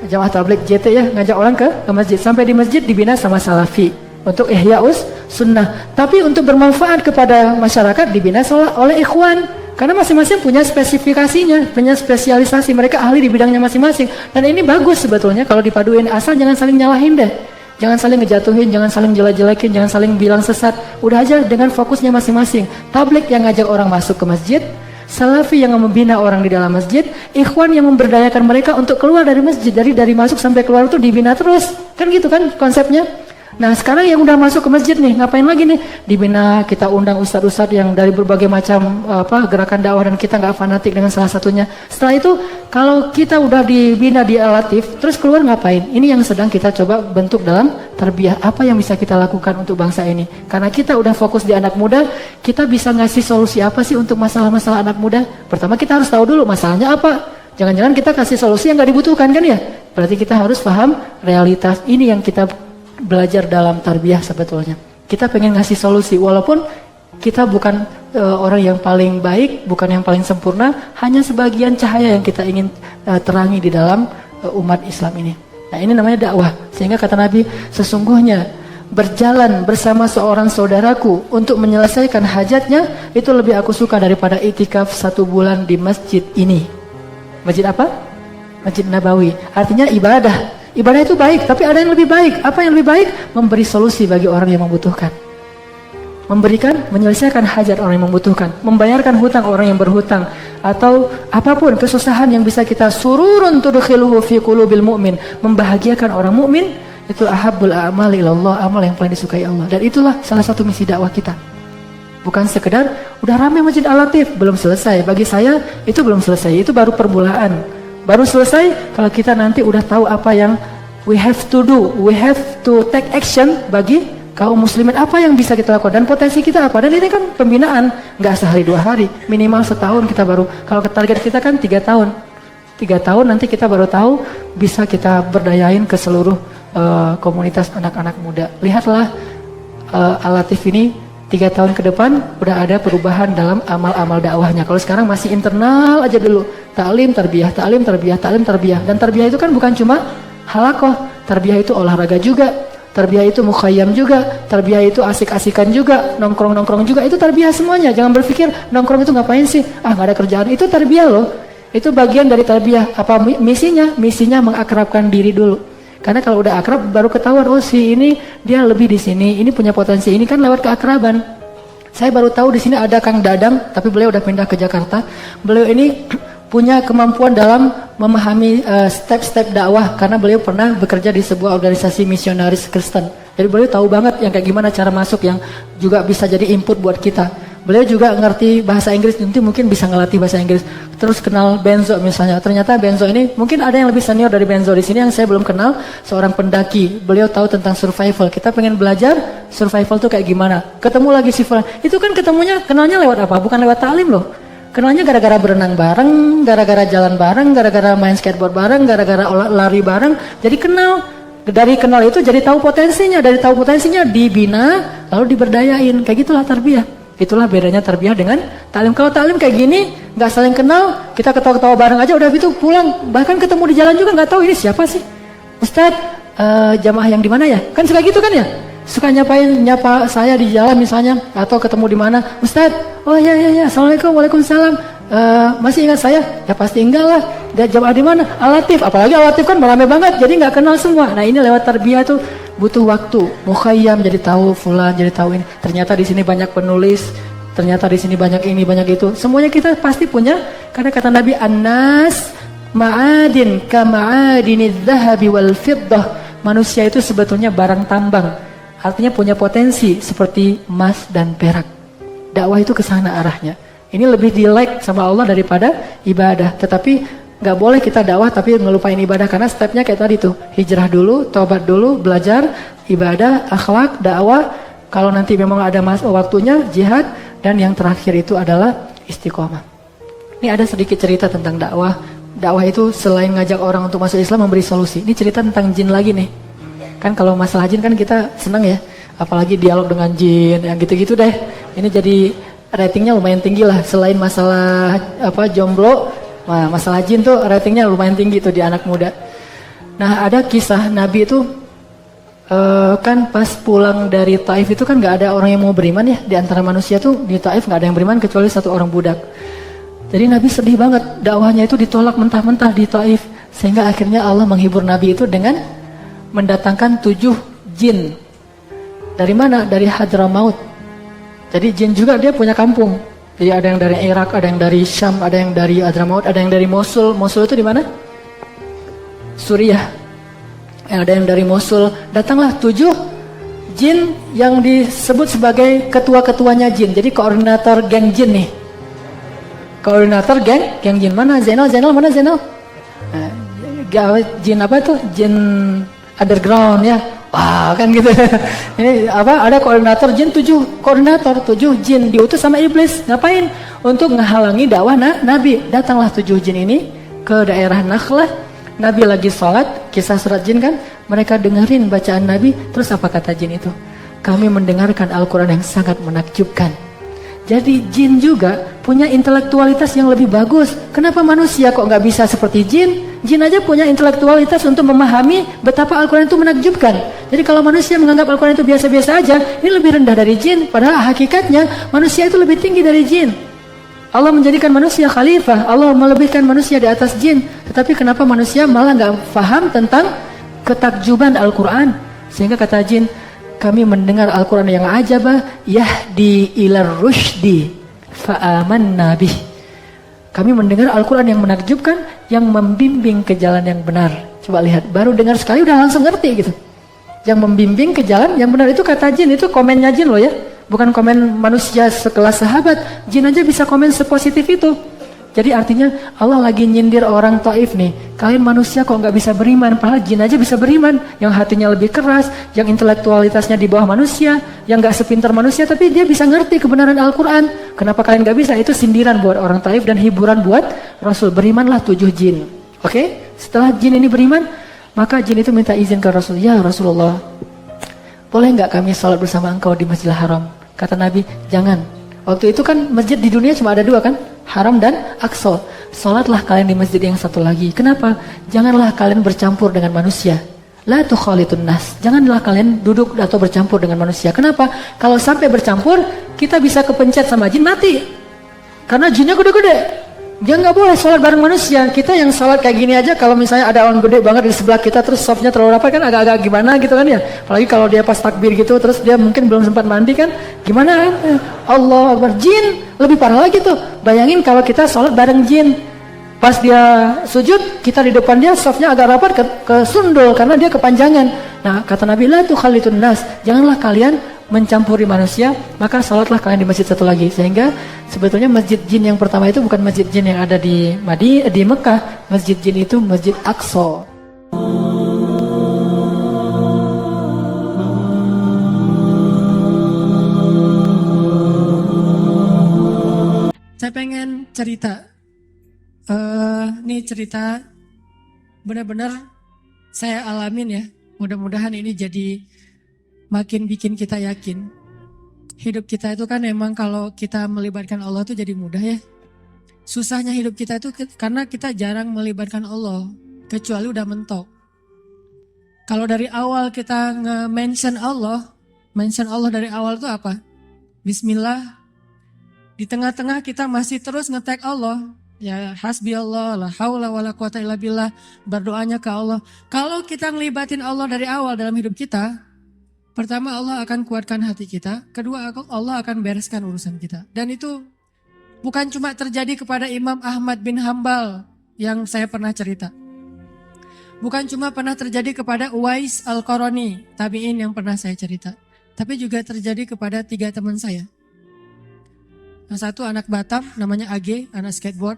Jamaah tabligh JT ya ngajak orang ke masjid. Sampai di masjid dibina sama salafi untuk Ihya'us Sunnah. Tapi untuk bermanfaat kepada masyarakat dibina oleh ikhwan. Karena masing-masing punya spesifikasinya, punya spesialisasi. Mereka ahli di bidangnya masing-masing. Dan ini bagus sebetulnya kalau dipaduin, asal jangan saling nyalahin deh. Jangan saling ngejatuhin, jangan saling jelek-jelekin, jangan saling bilang sesat. Udah aja dengan fokusnya masing-masing. Tabligh yang ngajak orang masuk ke masjid, salafi yang membina orang di dalam masjid, ikhwan yang memberdayakan mereka untuk keluar dari masjid. Dari masuk sampai keluar itu dibina terus. Kan gitu kan konsepnya. Nah sekarang yang udah masuk ke masjid nih, ngapain lagi nih? Dibina, kita undang ustadz-ustadz yang dari berbagai macam gerakan dakwah dan kita nggak fanatik dengan salah satunya. Setelah itu, kalau kita udah dibina di Al-Latif, terus keluar ngapain? Ini yang sedang kita coba bentuk dalam tarbiyah. Apa yang bisa kita lakukan untuk bangsa ini? Karena kita udah fokus di anak muda, kita bisa ngasih solusi apa sih untuk masalah-masalah anak muda? Pertama kita harus tahu dulu masalahnya apa. Jangan-jangan kita kasih solusi yang nggak dibutuhkan kan ya? Berarti kita harus paham realitas. Ini yang kita belajar dalam tarbiyah sebetulnya. Kita pengen ngasih solusi walaupun kita bukan orang yang paling baik, bukan yang paling sempurna, hanya sebagian cahaya yang kita ingin terangi di dalam umat Islam ini. Nah, ini namanya dakwah. Sehingga kata Nabi, sesungguhnya berjalan bersama seorang saudaraku untuk menyelesaikan hajatnya itu lebih aku suka daripada iktikaf 1 bulan di masjid ini. Masjid apa? Masjid Nabawi. Artinya ibadah. Ibadah itu baik, tapi ada yang lebih baik. Apa yang lebih baik? Memberi solusi bagi orang yang membutuhkan. Menyelesaikan hajat orang yang membutuhkan. Membayarkan hutang orang yang berhutang. Atau apapun kesusahan yang bisa kita sururun tudkhiluhu fi qulubil mu'min. Membahagiakan orang mukmin itu ahabbul a'mali ilallah, amal yang paling disukai Allah. Dan itulah salah satu misi dakwah kita. Bukan sekedar udah ramai Masjid Al-Latif, belum selesai. Bagi saya itu belum selesai, itu baru permulaan. Baru selesai kalau kita nanti udah tahu apa yang we have to do, we have to take action bagi kaum muslimin apa yang bisa kita lakukan dan potensi kita apa. Dan ini kan pembinaan nggak sehari 2 hari, minimal setahun kita baru, kalau target kita kan 3 tahun. 3 tahun nanti kita baru tahu bisa kita berdayain ke seluruh komunitas anak-anak muda. Lihatlah Al-Latif ini 3 tahun ke depan udah ada perubahan dalam amal-amal dakwahnya. Kalau sekarang masih internal aja dulu, taklim tarbiyah, taklim tarbiyah, taklim tarbiyah. Dan tarbiyah itu kan bukan cuma halakoh, tarbiyah itu olahraga juga, tarbiyah itu mukhayyam juga, tarbiyah itu asik-asikan juga, nongkrong-nongkrong juga, itu tarbiyah semuanya. Jangan berpikir nongkrong itu ngapain sih, nggak ada kerjaan, itu tarbiyah loh. Itu bagian dari tarbiyah. Apa misinya? Misinya mengakrabkan diri dulu. Karena kalau udah akrab baru ketahuan, oh si ini dia lebih di sini, ini punya potensi, ini kan lewat keakraban. Saya baru tahu di sini ada Kang Dadang, tapi beliau udah pindah ke Jakarta. Beliau ini punya kemampuan dalam memahami step-step dakwah karena beliau pernah bekerja di sebuah organisasi misionaris Kristen. Jadi beliau tahu banget yang kayak gimana cara masuk yang juga bisa jadi input buat kita. Beliau juga ngerti bahasa Inggris, nanti mungkin bisa ngelatih bahasa Inggris. Terus kenal Benzo misalnya. Ternyata Benzo ini mungkin ada yang lebih senior dari Benzo di sini yang saya belum kenal, seorang pendaki. Beliau tahu tentang survival. Kita pengen belajar survival tuh kayak gimana. Ketemu lagi si Fulan. Itu kan ketemunya kenalnya lewat apa? Bukan lewat taklim loh. Kenalnya gara-gara berenang bareng, gara-gara jalan bareng, gara-gara main skateboard bareng, gara-gara lari bareng. Jadi kenal. Dari kenal itu jadi tahu potensinya. Dari tahu potensinya dibina, lalu diberdayain. Kayak gitulah tarbiyah. Itulah bedanya tarbiyah dengan taklim. Kalau taklim kayak gini, nggak saling kenal, kita ketawa-ketawa bareng aja, udah gitu pulang. Bahkan ketemu di jalan juga nggak tahu ini siapa sih. Ustadz, jamaah yang di mana ya? Kan suka gitu kan ya? Suka nyapa saya di jalan misalnya, atau ketemu di mana? Ustadz, oh ya, assalamualaikum, waalaikumsalam. Masih ingat saya? Ya pasti enggak lah. Dia jamaah di mana? Al-Latif. Apalagi Al-Latif kan merame banget, jadi nggak kenal semua. Nah ini lewat tarbiyah tuh butuh waktu. Mukhayyam jadi tahu, fulan jadi tahu ini. Ternyata di sini banyak penulis. Ternyata di sini banyak ini, banyak itu. Semuanya kita pasti punya. Karena kata Nabi, An-nas ma'adin ka ma'adinidz zahabi wal fiddah. Manusia itu sebetulnya barang tambang. Artinya punya potensi seperti emas dan perak. Dakwah itu ke sana arahnya. Ini lebih di-like sama Allah daripada ibadah. Tetapi nggak boleh kita dakwah tapi ngelupain ibadah, karena stepnya kayak tadi tuh, hijrah dulu, taubat dulu, belajar, ibadah, akhlak, dakwah. Kalau nanti memang ada waktunya, jihad, dan yang terakhir itu adalah istiqomah. Ini ada sedikit cerita tentang dakwah. Dakwah itu selain ngajak orang untuk masuk Islam, memberi solusi. Ini cerita tentang jin lagi nih. Kan kalau masalah jin kan kita senang ya, apalagi dialog dengan jin, yang gitu-gitu deh. Ini jadi ratingnya lumayan tinggi lah. Selain masalah jomblo, masalah jin tuh ratingnya lumayan tinggi tuh di anak muda. Nah ada kisah Nabi itu kan pas pulang dari Taif itu kan nggak ada orang yang mau beriman ya. Di antara manusia tuh di Taif nggak ada yang beriman kecuali 1 orang budak. Jadi Nabi sedih banget, dakwahnya itu ditolak mentah-mentah di Taif. Sehingga akhirnya Allah menghibur Nabi itu dengan mendatangkan 7 jin. Dari mana? Dari Hadramaut. Jadi jin juga dia punya kampung. Jadi ada yang dari Irak, ada yang dari Syam, ada yang dari Hadramaut, ada yang dari Mosul. Mosul itu di mana? Suriah. Ada yang dari Mosul. Datanglah 7 jin yang disebut sebagai ketua-ketuanya jin. Jadi koordinator geng jin nih. Koordinator geng jin. Mana Zainal mana Zainal? Jin apa itu? Jin underground ya. Wah kan gitu. Ini ada koordinator jin, 7 koordinator, 7 jin diutus sama iblis. Ngapain? Untuk menghalangi dakwah Nabi. Datanglah 7 jin ini ke daerah Nakhlah. Nabi lagi sholat, kisah surat jin kan. Mereka dengerin bacaan Nabi. Terus apa kata jin itu? Kami mendengarkan Al-Quran yang sangat menakjubkan. Jadi jin juga punya intelektualitas yang lebih bagus. Kenapa manusia kok nggak bisa seperti jin? Jin aja punya intelektualitas untuk memahami betapa Al-Quran itu menakjubkan. Jadi kalau manusia menganggap Al-Quran itu biasa-biasa aja, ini lebih rendah dari jin. Padahal hakikatnya manusia itu lebih tinggi dari jin. Allah menjadikan manusia khalifah. Allah melebihkan manusia di atas jin. Tetapi kenapa manusia malah nggak paham tentang ketakjuban Al-Quran? Sehingga kata jin, kami mendengar Al-Quran yang ajabah, yahdi ilar rushdi fa'amanna bih. Kami mendengar Al-Quran yang menakjubkan, yang membimbing ke jalan yang benar. Coba lihat, baru dengar sekali udah langsung ngerti gitu. Yang membimbing ke jalan yang benar itu kata jin, itu komennya jin loh ya. Bukan komen manusia sekelas sahabat. Jin aja bisa komen sepositif itu. Jadi artinya Allah lagi nyindir orang Taif nih. Kalian manusia kok nggak bisa beriman, padahal jin aja bisa beriman. Yang hatinya lebih keras, yang intelektualitasnya di bawah manusia, yang nggak sepintar manusia, tapi dia bisa ngerti kebenaran Al-Quran. Kenapa kalian nggak bisa? Itu sindiran buat orang Taif dan hiburan buat Rasul. Berimanlah 7 jin. Oke? Setelah jin ini beriman, maka jin itu minta izin ke Rasul. Ya Rasulullah, boleh nggak kami sholat bersama engkau di Masjidil Haram? Kata Nabi, jangan. Waktu itu kan masjid di dunia cuma ada 2 kan? Haram dan Aqsa. Sholatlah kalian di masjid yang satu lagi. Kenapa? Janganlah kalian bercampur dengan manusia. La tukhalitun nas. Janganlah kalian duduk atau bercampur dengan manusia. Kenapa? Kalau sampai bercampur, kita bisa kepencet sama jin, mati. Karena jinnya gede-gede. Dia nggak boleh sholat bareng manusia. Kita yang sholat kayak gini aja, kalau misalnya ada orang gede banget di sebelah kita, terus softnya terlalu rapat kan agak-agak gimana gitu kan ya. Apalagi kalau dia pas takbir gitu, terus dia mungkin belum sempat mandi kan, gimana kan? Allah Akbar, jin lebih parah lagi tuh. Bayangin kalau kita sholat bareng jin, pas dia sujud, kita di depan dia, softnya agak rapat ke sundul karena dia kepanjangan. Nah kata Nabi, la tukhalitun nas, janganlah kalian mencampuri manusia, maka sholatlah kalian di masjid satu lagi. Sehingga sebetulnya masjid jin yang pertama itu bukan masjid jin yang ada di Mekah. Masjid jin itu Masjid Aqsa. Saya pengen cerita. Ini cerita benar-benar saya alamin ya. Mudah-mudahan ini jadi makin bikin kita yakin. Hidup kita itu kan emang kalau kita melibatkan Allah itu jadi mudah ya. Susahnya hidup kita itu karena kita jarang melibatkan Allah. Kecuali udah mentok. Kalau dari awal kita nge-mention Allah dari awal itu apa? Bismillah. Di tengah-tengah kita masih terus nge-tag Allah. Ya hasbi Allah, la haula wala quwata illa billah. Berdoanya ke Allah. Kalau kita ngelibatin Allah dari awal dalam hidup kita, pertama Allah akan kuatkan hati kita, kedua Allah akan bereskan urusan kita. Dan itu bukan cuma terjadi kepada Imam Ahmad bin Hambal yang saya pernah cerita. Bukan cuma pernah terjadi kepada Uwais Al-Qarani, tabi'in yang pernah saya cerita. Tapi juga terjadi kepada 3 teman saya. Yang satu anak Batam namanya AG, anak skateboard.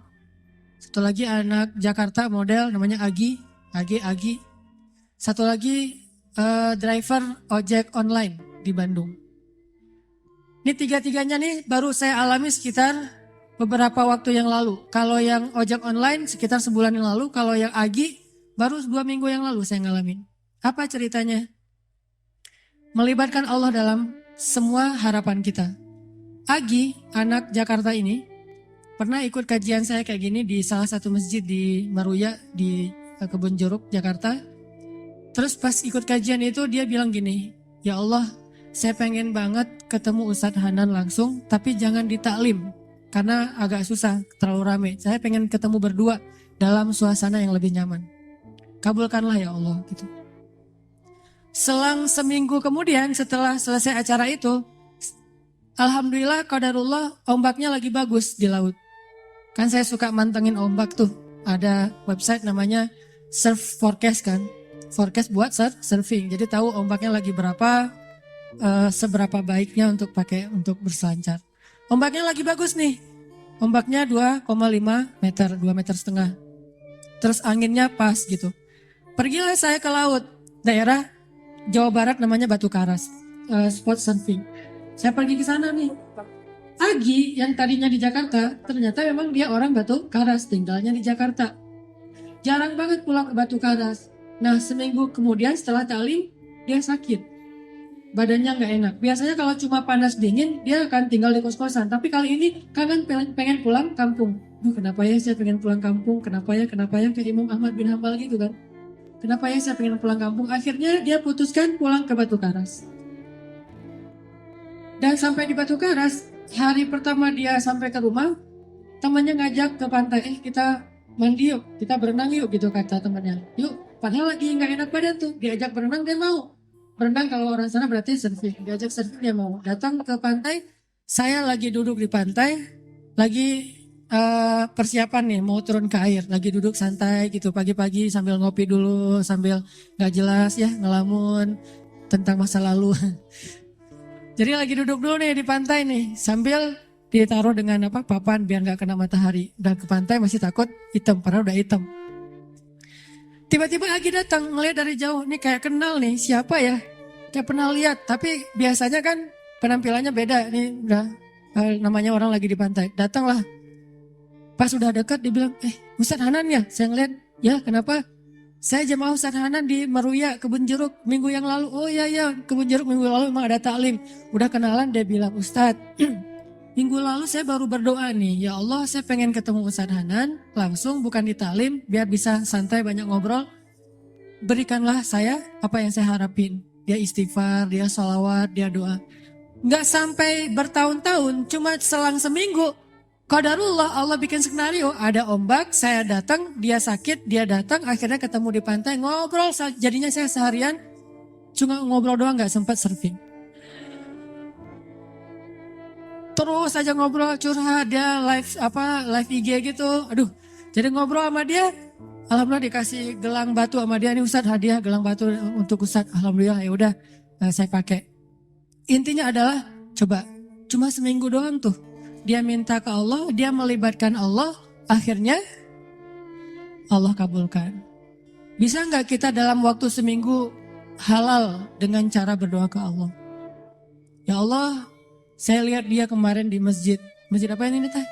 Satu lagi anak Jakarta model namanya Agi. Satu lagi driver ojek online di Bandung. Ini 3-tiganya nih baru saya alami sekitar beberapa waktu yang lalu. Kalau yang ojek online sekitar sebulan yang lalu. Kalau yang Agi baru 2 minggu yang lalu saya ngalamin. Apa ceritanya? Melibatkan Allah dalam semua harapan kita. Agi, anak Jakarta ini, pernah ikut kajian saya kayak gini di salah satu masjid di Maruya di Kebun Jeruk, Jakarta. Terus pas ikut kajian itu dia bilang gini, ya Allah saya pengen banget ketemu Ustadz Hanan langsung, tapi jangan di taklim karena agak susah, terlalu rame. Saya pengen ketemu berdua dalam suasana yang lebih nyaman. Kabulkanlah ya Allah gitu. Selang seminggu kemudian setelah selesai acara itu, alhamdulillah qadarullah ombaknya lagi bagus di laut. Kan saya suka mantengin ombak tuh. Ada website namanya Surf Forecast kan. Forecast buat surfing. Jadi tahu ombaknya lagi berapa, seberapa baiknya untuk pakai untuk berselancar. Ombaknya lagi bagus nih. Ombaknya 2,5 meter, 2,5 meter. Terus anginnya pas gitu. Pergilah saya ke laut. Daerah Jawa Barat namanya Batu Karas. Spot surfing. Saya pergi ke sana nih. Agi yang tadinya di Jakarta, ternyata memang dia orang Batu Karas, tinggalnya di Jakarta. Jarang banget pulang ke Batu Karas. Nah seminggu kemudian setelah taklim, dia sakit. Badannya gak enak. Biasanya kalau cuma panas dingin, dia akan tinggal di kos-kosan. Tapi kali ini kangen pengen pulang kampung. Kenapa ya saya pengen pulang kampung? Kenapa ya? Kayak Imam Ahmad bin Hambal gitu kan. Kenapa ya saya pengen pulang kampung? Akhirnya dia putuskan pulang ke Batu Karas. Dan sampai di Batu Karas, hari pertama dia sampai ke rumah, temannya ngajak ke pantai, kita mandi yuk, kita berenang yuk gitu kata temannya. Yuk, padahal lagi nggak enak badan tuh, diajak berenang dia mau. Berenang kalau orang sana berarti surfing, diajak surfing dia mau. Datang ke pantai, saya lagi duduk di pantai, lagi persiapan nih mau turun ke air, lagi duduk santai gitu pagi-pagi sambil ngopi dulu, sambil nggak jelas ya ngelamun tentang masa lalu. Jadi lagi duduk dulu nih di pantai nih, sambil ditaruh dengan papan biar nggak kena matahari. Dan ke pantai masih takut hitam, padahal udah hitam. Tiba-tiba Agi datang, ngeliat dari jauh, nih kayak kenal nih, siapa ya? Kayak pernah lihat, tapi biasanya kan penampilannya beda. Nih udah namanya orang lagi di pantai. Datanglah, pas udah dekat dia bilang, Ustadz Hanan ya? Saya ngeliat, ya kenapa? Saya jemaah Ustadz Hanan di Meruya, Kebun Jeruk minggu yang lalu. Oh iya, Kebun Jeruk minggu lalu memang ada taklim. Udah kenalan, dia bilang, Ustadz, minggu lalu saya baru berdoa nih, ya Allah saya pengen ketemu Ustadz Hanan, langsung bukan di taklim, biar bisa santai banyak ngobrol. Berikanlah saya apa yang saya harapin. Dia istighfar, dia sholawat, dia doa. Nggak sampai bertahun-tahun, cuma selang seminggu. Qadarullah Allah bikin skenario, ada ombak, saya datang, dia sakit, dia datang, akhirnya ketemu di pantai, ngobrol, jadinya saya seharian cuma ngobrol doang, nggak sempat surfing. Terus aja ngobrol, curhat, dia live IG gitu. Aduh, jadi ngobrol sama dia, alhamdulillah dikasih gelang batu sama dia. Nih Ustadz hadiah gelang batu untuk Ustadz. Alhamdulillah ya udah saya pakai. Intinya adalah coba cuma seminggu doang tuh. Dia minta ke Allah, dia melibatkan Allah, akhirnya Allah kabulkan. Bisa nggak kita dalam waktu seminggu halal dengan cara berdoa ke Allah? Ya Allah, saya lihat dia kemarin di masjid. Masjid apa ini teh?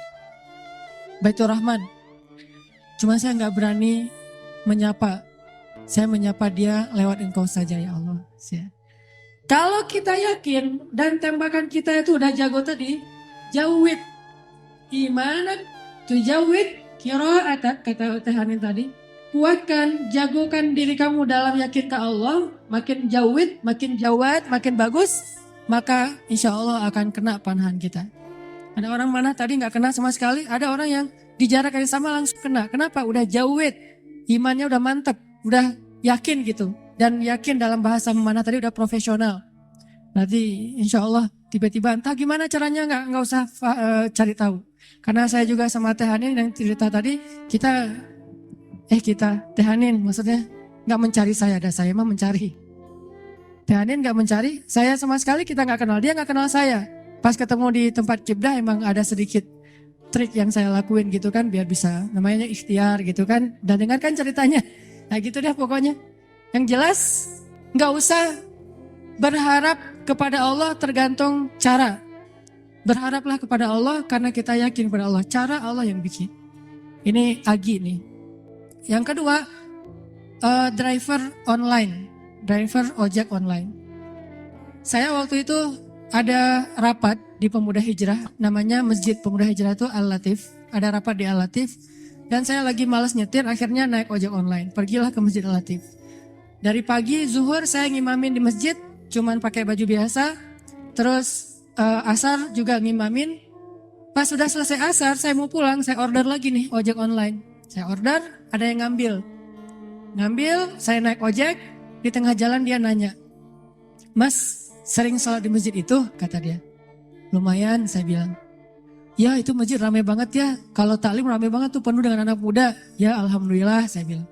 Baitur Rahman. Cuma saya nggak berani menyapa. Saya menyapa dia lewat engkau saja ya Allah. Kalau kita yakin dan tembakan kita itu udah jago tadi, jawid imanan tujawid qira'atak, kata Teh Hanin tadi. Kuatkan, jagokan diri kamu dalam yakin ke Allah. Makin jawid, makin jawad, makin bagus, maka insya Allah akan kena panahan kita. Ada orang mana tadi nggak kena sama sekali, ada orang yang di jarak yang sama langsung kena. Kenapa? Udah jawid, imannya udah mantep, udah yakin gitu. Dan yakin dalam bahasa mana tadi udah profesional. Nanti insya Allah tiba-tiba entah gimana caranya nggak usah cari tahu. Karena saya juga sama Teh Hanin yang cerita tadi, kita Teh Hanin maksudnya nggak mencari saya, ada saya mah mencari. Teh Hanin nggak mencari, saya sama sekali kita nggak kenal, dia nggak kenal saya. Pas ketemu di tempat kibdah emang ada sedikit trik yang saya lakuin gitu kan, biar bisa namanya ikhtiar gitu kan. Dan dengarkan ceritanya, nah gitu deh pokoknya. Yang jelas nggak usah berharap kepada Allah tergantung cara. Berharaplah kepada Allah karena kita yakin kepada Allah. Cara Allah yang bikin. Ini Agi nih. Yang kedua, driver online. Driver ojek online. Saya waktu itu ada rapat di Pemuda Hijrah. Namanya Masjid Pemuda Hijrah itu Al-Latif. Ada rapat di Al-Latif. Dan saya lagi malas nyetir, akhirnya naik ojek online. Pergilah ke Masjid Al-Latif. Dari pagi, zuhur saya ngimamin di masjid. Cuman pakai baju biasa. Terus asar juga ngimamin. Pas sudah selesai asar, saya mau pulang, saya order lagi nih ojek online. Saya order, ada yang ngambil. Ngambil, saya naik ojek, di tengah jalan dia nanya, Mas, sering sholat di masjid itu? Kata dia. Lumayan, saya bilang. Ya itu masjid ramai banget ya, kalau taklim ramai banget tuh, penuh dengan anak muda. Ya alhamdulillah, saya bilang.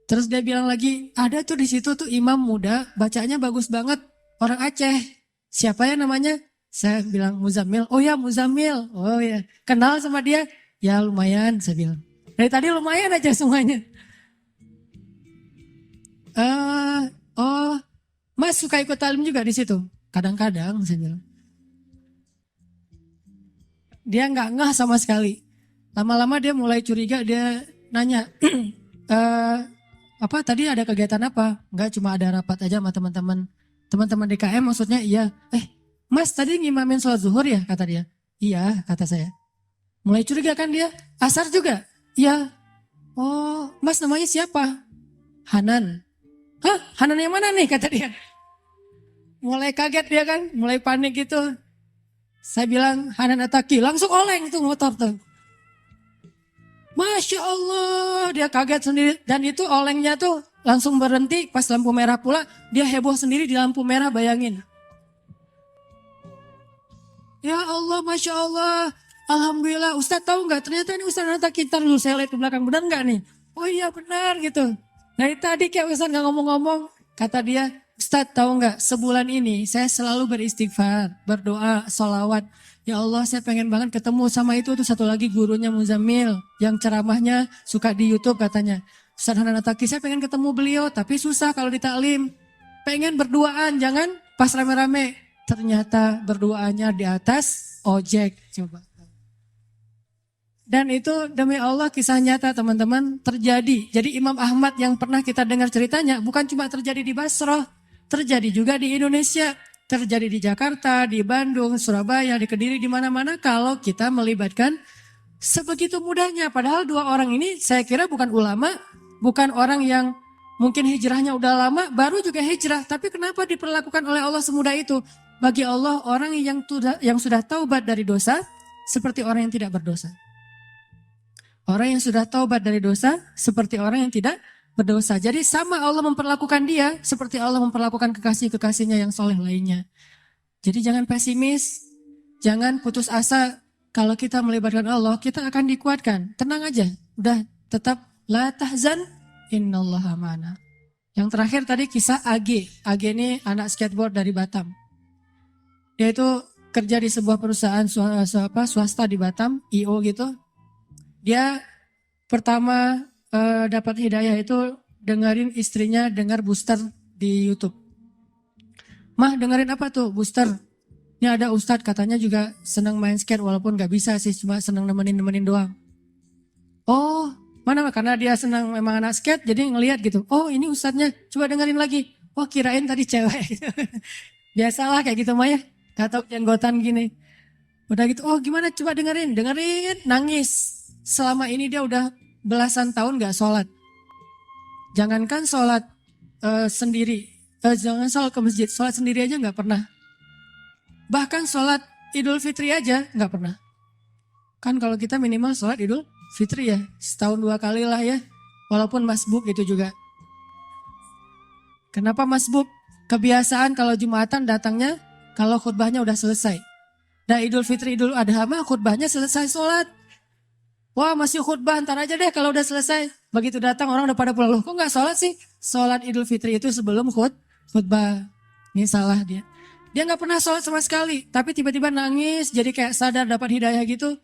Terus dia bilang lagi, ada tuh di situ tuh imam muda, bacanya bagus banget. Orang Aceh, siapa ya namanya? Saya bilang Muzammil. Oh ya Muzammil, oh ya. Kenal sama dia? Ya lumayan, saya bilang. Dari tadi lumayan aja semuanya. Mas suka ikut taklim juga di situ? Kadang-kadang, saya bilang. Dia nggak ngeh sama sekali. Lama-lama dia mulai curiga, dia nanya, apa tadi ada kegiatan apa? Enggak, cuma ada rapat aja sama teman-teman. Teman-teman DKM maksudnya iya. Mas tadi ngimamin sholat zuhur ya? Kata dia. Iya, kata saya. Mulai curiga kan dia. Asar juga? Iya. Oh, mas namanya siapa? Hanan. Hah? Hanan yang mana nih? Kata dia. Mulai kaget dia kan. Mulai panik gitu. Saya bilang Hanan Ataki. Langsung oleng tuh motor tuh. Masya Allah. Dia kaget sendiri. Dan itu olengnya tuh langsung berhenti pas lampu merah pula, dia heboh sendiri di lampu merah, bayangin. Ya Allah, Masya Allah, Alhamdulillah. Ustadz tahu nggak? Ternyata ini Ustadz Nata Kintar dulu, saya lihat ke belakang, benar nggak nih? Oh iya benar gitu. Dari tadi kayak Ustadz nggak ngomong-ngomong, kata dia, Ustadz tahu nggak, sebulan ini saya selalu beristighfar, berdoa, sholawat. Ya Allah, saya pengen banget ketemu sama itu tuh satu lagi gurunya Muzammil yang ceramahnya suka di YouTube katanya. Ustadz Hanan Attaqi, saya pengen ketemu beliau tapi susah kalau di taklim. Pengen berduaan, jangan pas rame-rame. Ternyata berduaannya di atas ojek. Coba. Dan itu demi Allah kisah nyata teman-teman terjadi. Jadi Imam Ahmad yang pernah kita dengar ceritanya bukan cuma terjadi di Basrah. Terjadi juga di Indonesia, terjadi di Jakarta, di Bandung, Surabaya, di Kediri, di mana-mana kalau kita melibatkan sebegitu mudahnya. Padahal dua orang ini saya kira bukan ulama, bukan orang yang mungkin hijrahnya udah lama, baru juga hijrah. Tapi kenapa diperlakukan oleh Allah semudah itu? Bagi Allah orang yang sudah taubat dari dosa seperti orang yang tidak berdosa. Orang yang sudah taubat dari dosa seperti orang yang tidak berdosa. Jadi sama Allah memperlakukan dia seperti Allah memperlakukan kekasih-kekasihnya yang soleh lainnya. Jadi jangan pesimis, jangan putus asa. Kalau kita melibatkan Allah, kita akan dikuatkan. Tenang aja, udah tetap la tahzan innallaha ma'ana. Yang terakhir tadi kisah AG. AG ini anak skateboard dari Batam. Dia itu kerja di sebuah perusahaan swasta di Batam, IO gitu. Dia pertama dapat hidayah itu dengerin istrinya dengar booster di YouTube. Mah dengerin apa tuh booster? Ini ada ustadz katanya juga senang main skate walaupun gak bisa sih, cuma senang nemenin doang. Oh mana karena dia senang memang anak skate jadi ngelihat gitu. Oh ini ustadznya, coba dengerin lagi. Oh kirain tadi cewek. Biasalah kayak gitu Maya, gatok jenggotan gini. Udah gitu, oh gimana coba dengerin, nangis. Selama ini dia udah belasan tahun gak sholat. Jangankan sholat sendiri, jangan sholat ke masjid, sholat sendiri aja gak pernah. Bahkan sholat Idul Fitri aja gak pernah. Kan kalau kita minimal sholat Idul Fitri ya, setahun 2 kali lah ya. Walaupun masbuk itu juga. Kenapa masbuk? Kebiasaan kalau Jumatan datangnya kalau khutbahnya udah selesai. Dan Idul Fitri, Idul Adha mah khutbahnya selesai sholat. Wah masih khutbah, ntar aja deh kalau udah selesai. Begitu datang orang udah pada pulang. Loh kok gak sholat sih? Sholat Idul Fitri itu sebelum khutbah. Ini salah dia. Dia gak pernah sholat sama sekali. Tapi tiba-tiba nangis jadi kayak sadar dapat hidayah gitu.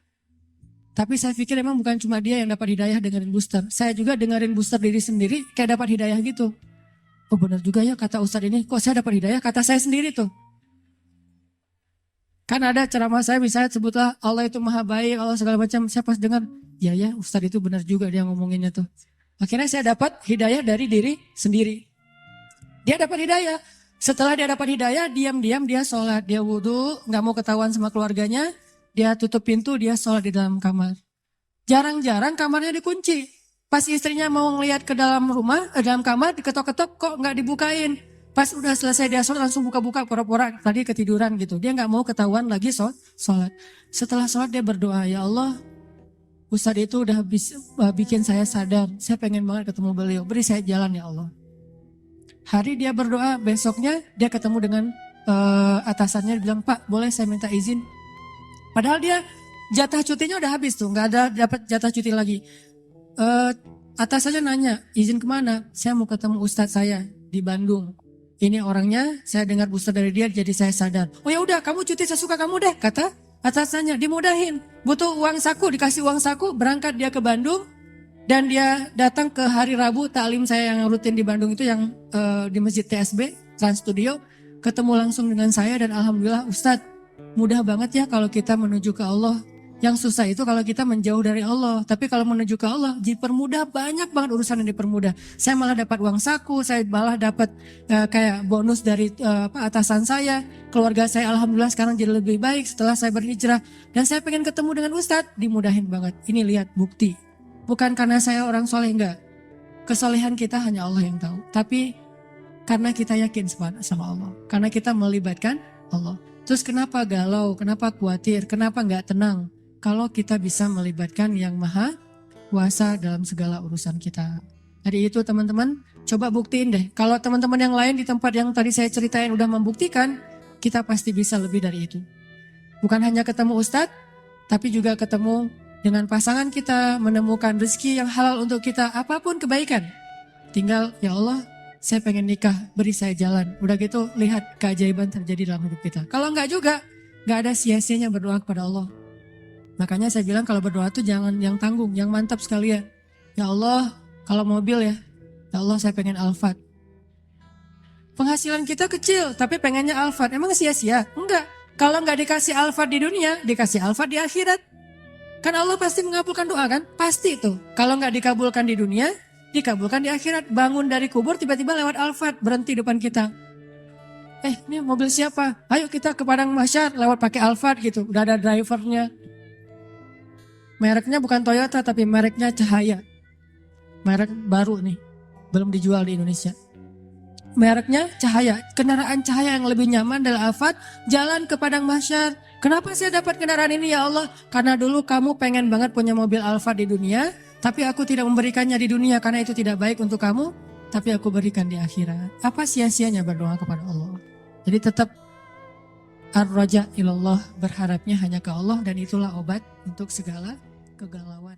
Tapi saya pikir emang bukan cuma dia yang dapat hidayah dengerin booster. Saya juga dengerin booster diri sendiri kayak dapat hidayah gitu. Oh benar juga ya kata Ustadz ini. Kok saya dapat hidayah? Kata saya sendiri tuh. Kan ada ceramah saya misalnya sebutlah Allah itu maha baik, Allah segala macam. Saya pas dengar, ya Ustadz itu benar juga dia ngomonginnya tuh. Akhirnya saya dapat hidayah dari diri sendiri. Dia dapat hidayah. Setelah dia dapat hidayah, diam-diam dia sholat. Dia wudhu, gak mau ketahuan sama keluarganya. Dia tutup pintu, dia sholat di dalam kamar. Jarang-jarang kamarnya dikunci. Pas istrinya mau ngeliat ke dalam rumah, dalam kamar, diketok-ketok kok gak dibukain. Pas udah selesai dia sholat langsung buka-buka pura-pura tadi ketiduran gitu. Dia gak mau ketahuan lagi sholat. Setelah sholat dia berdoa, ya Allah Ustadz itu udah bikin saya sadar. Saya pengen banget ketemu beliau. Beri saya jalan ya Allah. Hari dia berdoa, besoknya dia ketemu dengan atasannya. Dia bilang, Pak boleh saya minta izin. Padahal dia jatah cutinya udah habis tuh. Gak ada dapat jatah cuti lagi. Atasannya nanya, izin kemana? Saya mau ketemu Ustadz saya di Bandung. Ini orangnya, saya dengar booster dari dia jadi saya sadar. Oh ya udah, kamu cuti sesuka kamu deh, kata atasannya. Dimudahin, butuh uang saku, dikasih uang saku, berangkat dia ke Bandung. Dan dia datang ke hari Rabu, taklim saya yang rutin di Bandung itu yang di Masjid TSB, Trans Studio. Ketemu langsung dengan saya dan alhamdulillah Ustadz, mudah banget ya kalau kita menuju ke Allah. Yang susah itu kalau kita menjauh dari Allah. Tapi kalau menuju ke Allah dipermudah, banyak banget urusan yang dipermudah. Saya malah dapat uang saku, saya malah dapat kayak bonus dari atasan saya. Keluarga saya alhamdulillah sekarang jadi lebih baik setelah saya berhijrah. Dan saya pengen ketemu dengan Ustadz, dimudahin banget. Ini lihat bukti. Bukan karena saya orang soleh, enggak. Kesolehan kita hanya Allah yang tahu. Tapi karena kita yakin sama Allah. Karena kita melibatkan Allah. Terus kenapa galau, kenapa khawatir, kenapa enggak tenang? Kalau kita bisa melibatkan yang maha kuasa dalam segala urusan kita. Jadi itu teman-teman, coba buktiin deh. Kalau teman-teman yang lain di tempat yang tadi saya ceritain udah membuktikan, kita pasti bisa lebih dari itu. Bukan hanya ketemu Ustadz, tapi juga ketemu dengan pasangan kita, menemukan rezeki yang halal untuk kita, apapun kebaikan. Tinggal ya Allah, saya pengen nikah, beri saya jalan. Udah gitu lihat keajaiban terjadi dalam hidup kita. Kalau enggak juga, enggak ada sia-sianya berdoa kepada Allah. Makanya saya bilang kalau berdoa tuh jangan yang tanggung, yang mantap sekalian. Ya Allah, kalau mobil ya Allah saya pengen Alphard. Penghasilan kita kecil, tapi pengennya Alphard. Emang sia-sia? Enggak. Kalau enggak dikasih Alphard di dunia, dikasih Alphard di akhirat. Kan Allah pasti mengabulkan doa kan? Pasti itu. Kalau enggak dikabulkan di dunia, dikabulkan di akhirat. Bangun dari kubur tiba-tiba lewat Alphard, berhenti depan kita. Ini mobil siapa? Ayo kita ke Padang Mahsyar lewat pakai Alphard gitu. Udah ada drivernya. Mereknya bukan Toyota tapi mereknya Cahaya. Merek baru nih, belum dijual di Indonesia. Mereknya Cahaya, kendaraan Cahaya yang lebih nyaman adalah Alphard, jalan ke Padang Mahsyar. Kenapa saya dapat kendaraan ini ya Allah? Karena dulu kamu pengen banget punya mobil Alphard di dunia, tapi aku tidak memberikannya di dunia karena itu tidak baik untuk kamu, tapi aku berikan di akhirat. Apa sia-sianya berdoa kepada Allah? Jadi tetap ar-raja ilallah, berharapnya hanya ke Allah, dan itulah obat untuk segala kegalauan.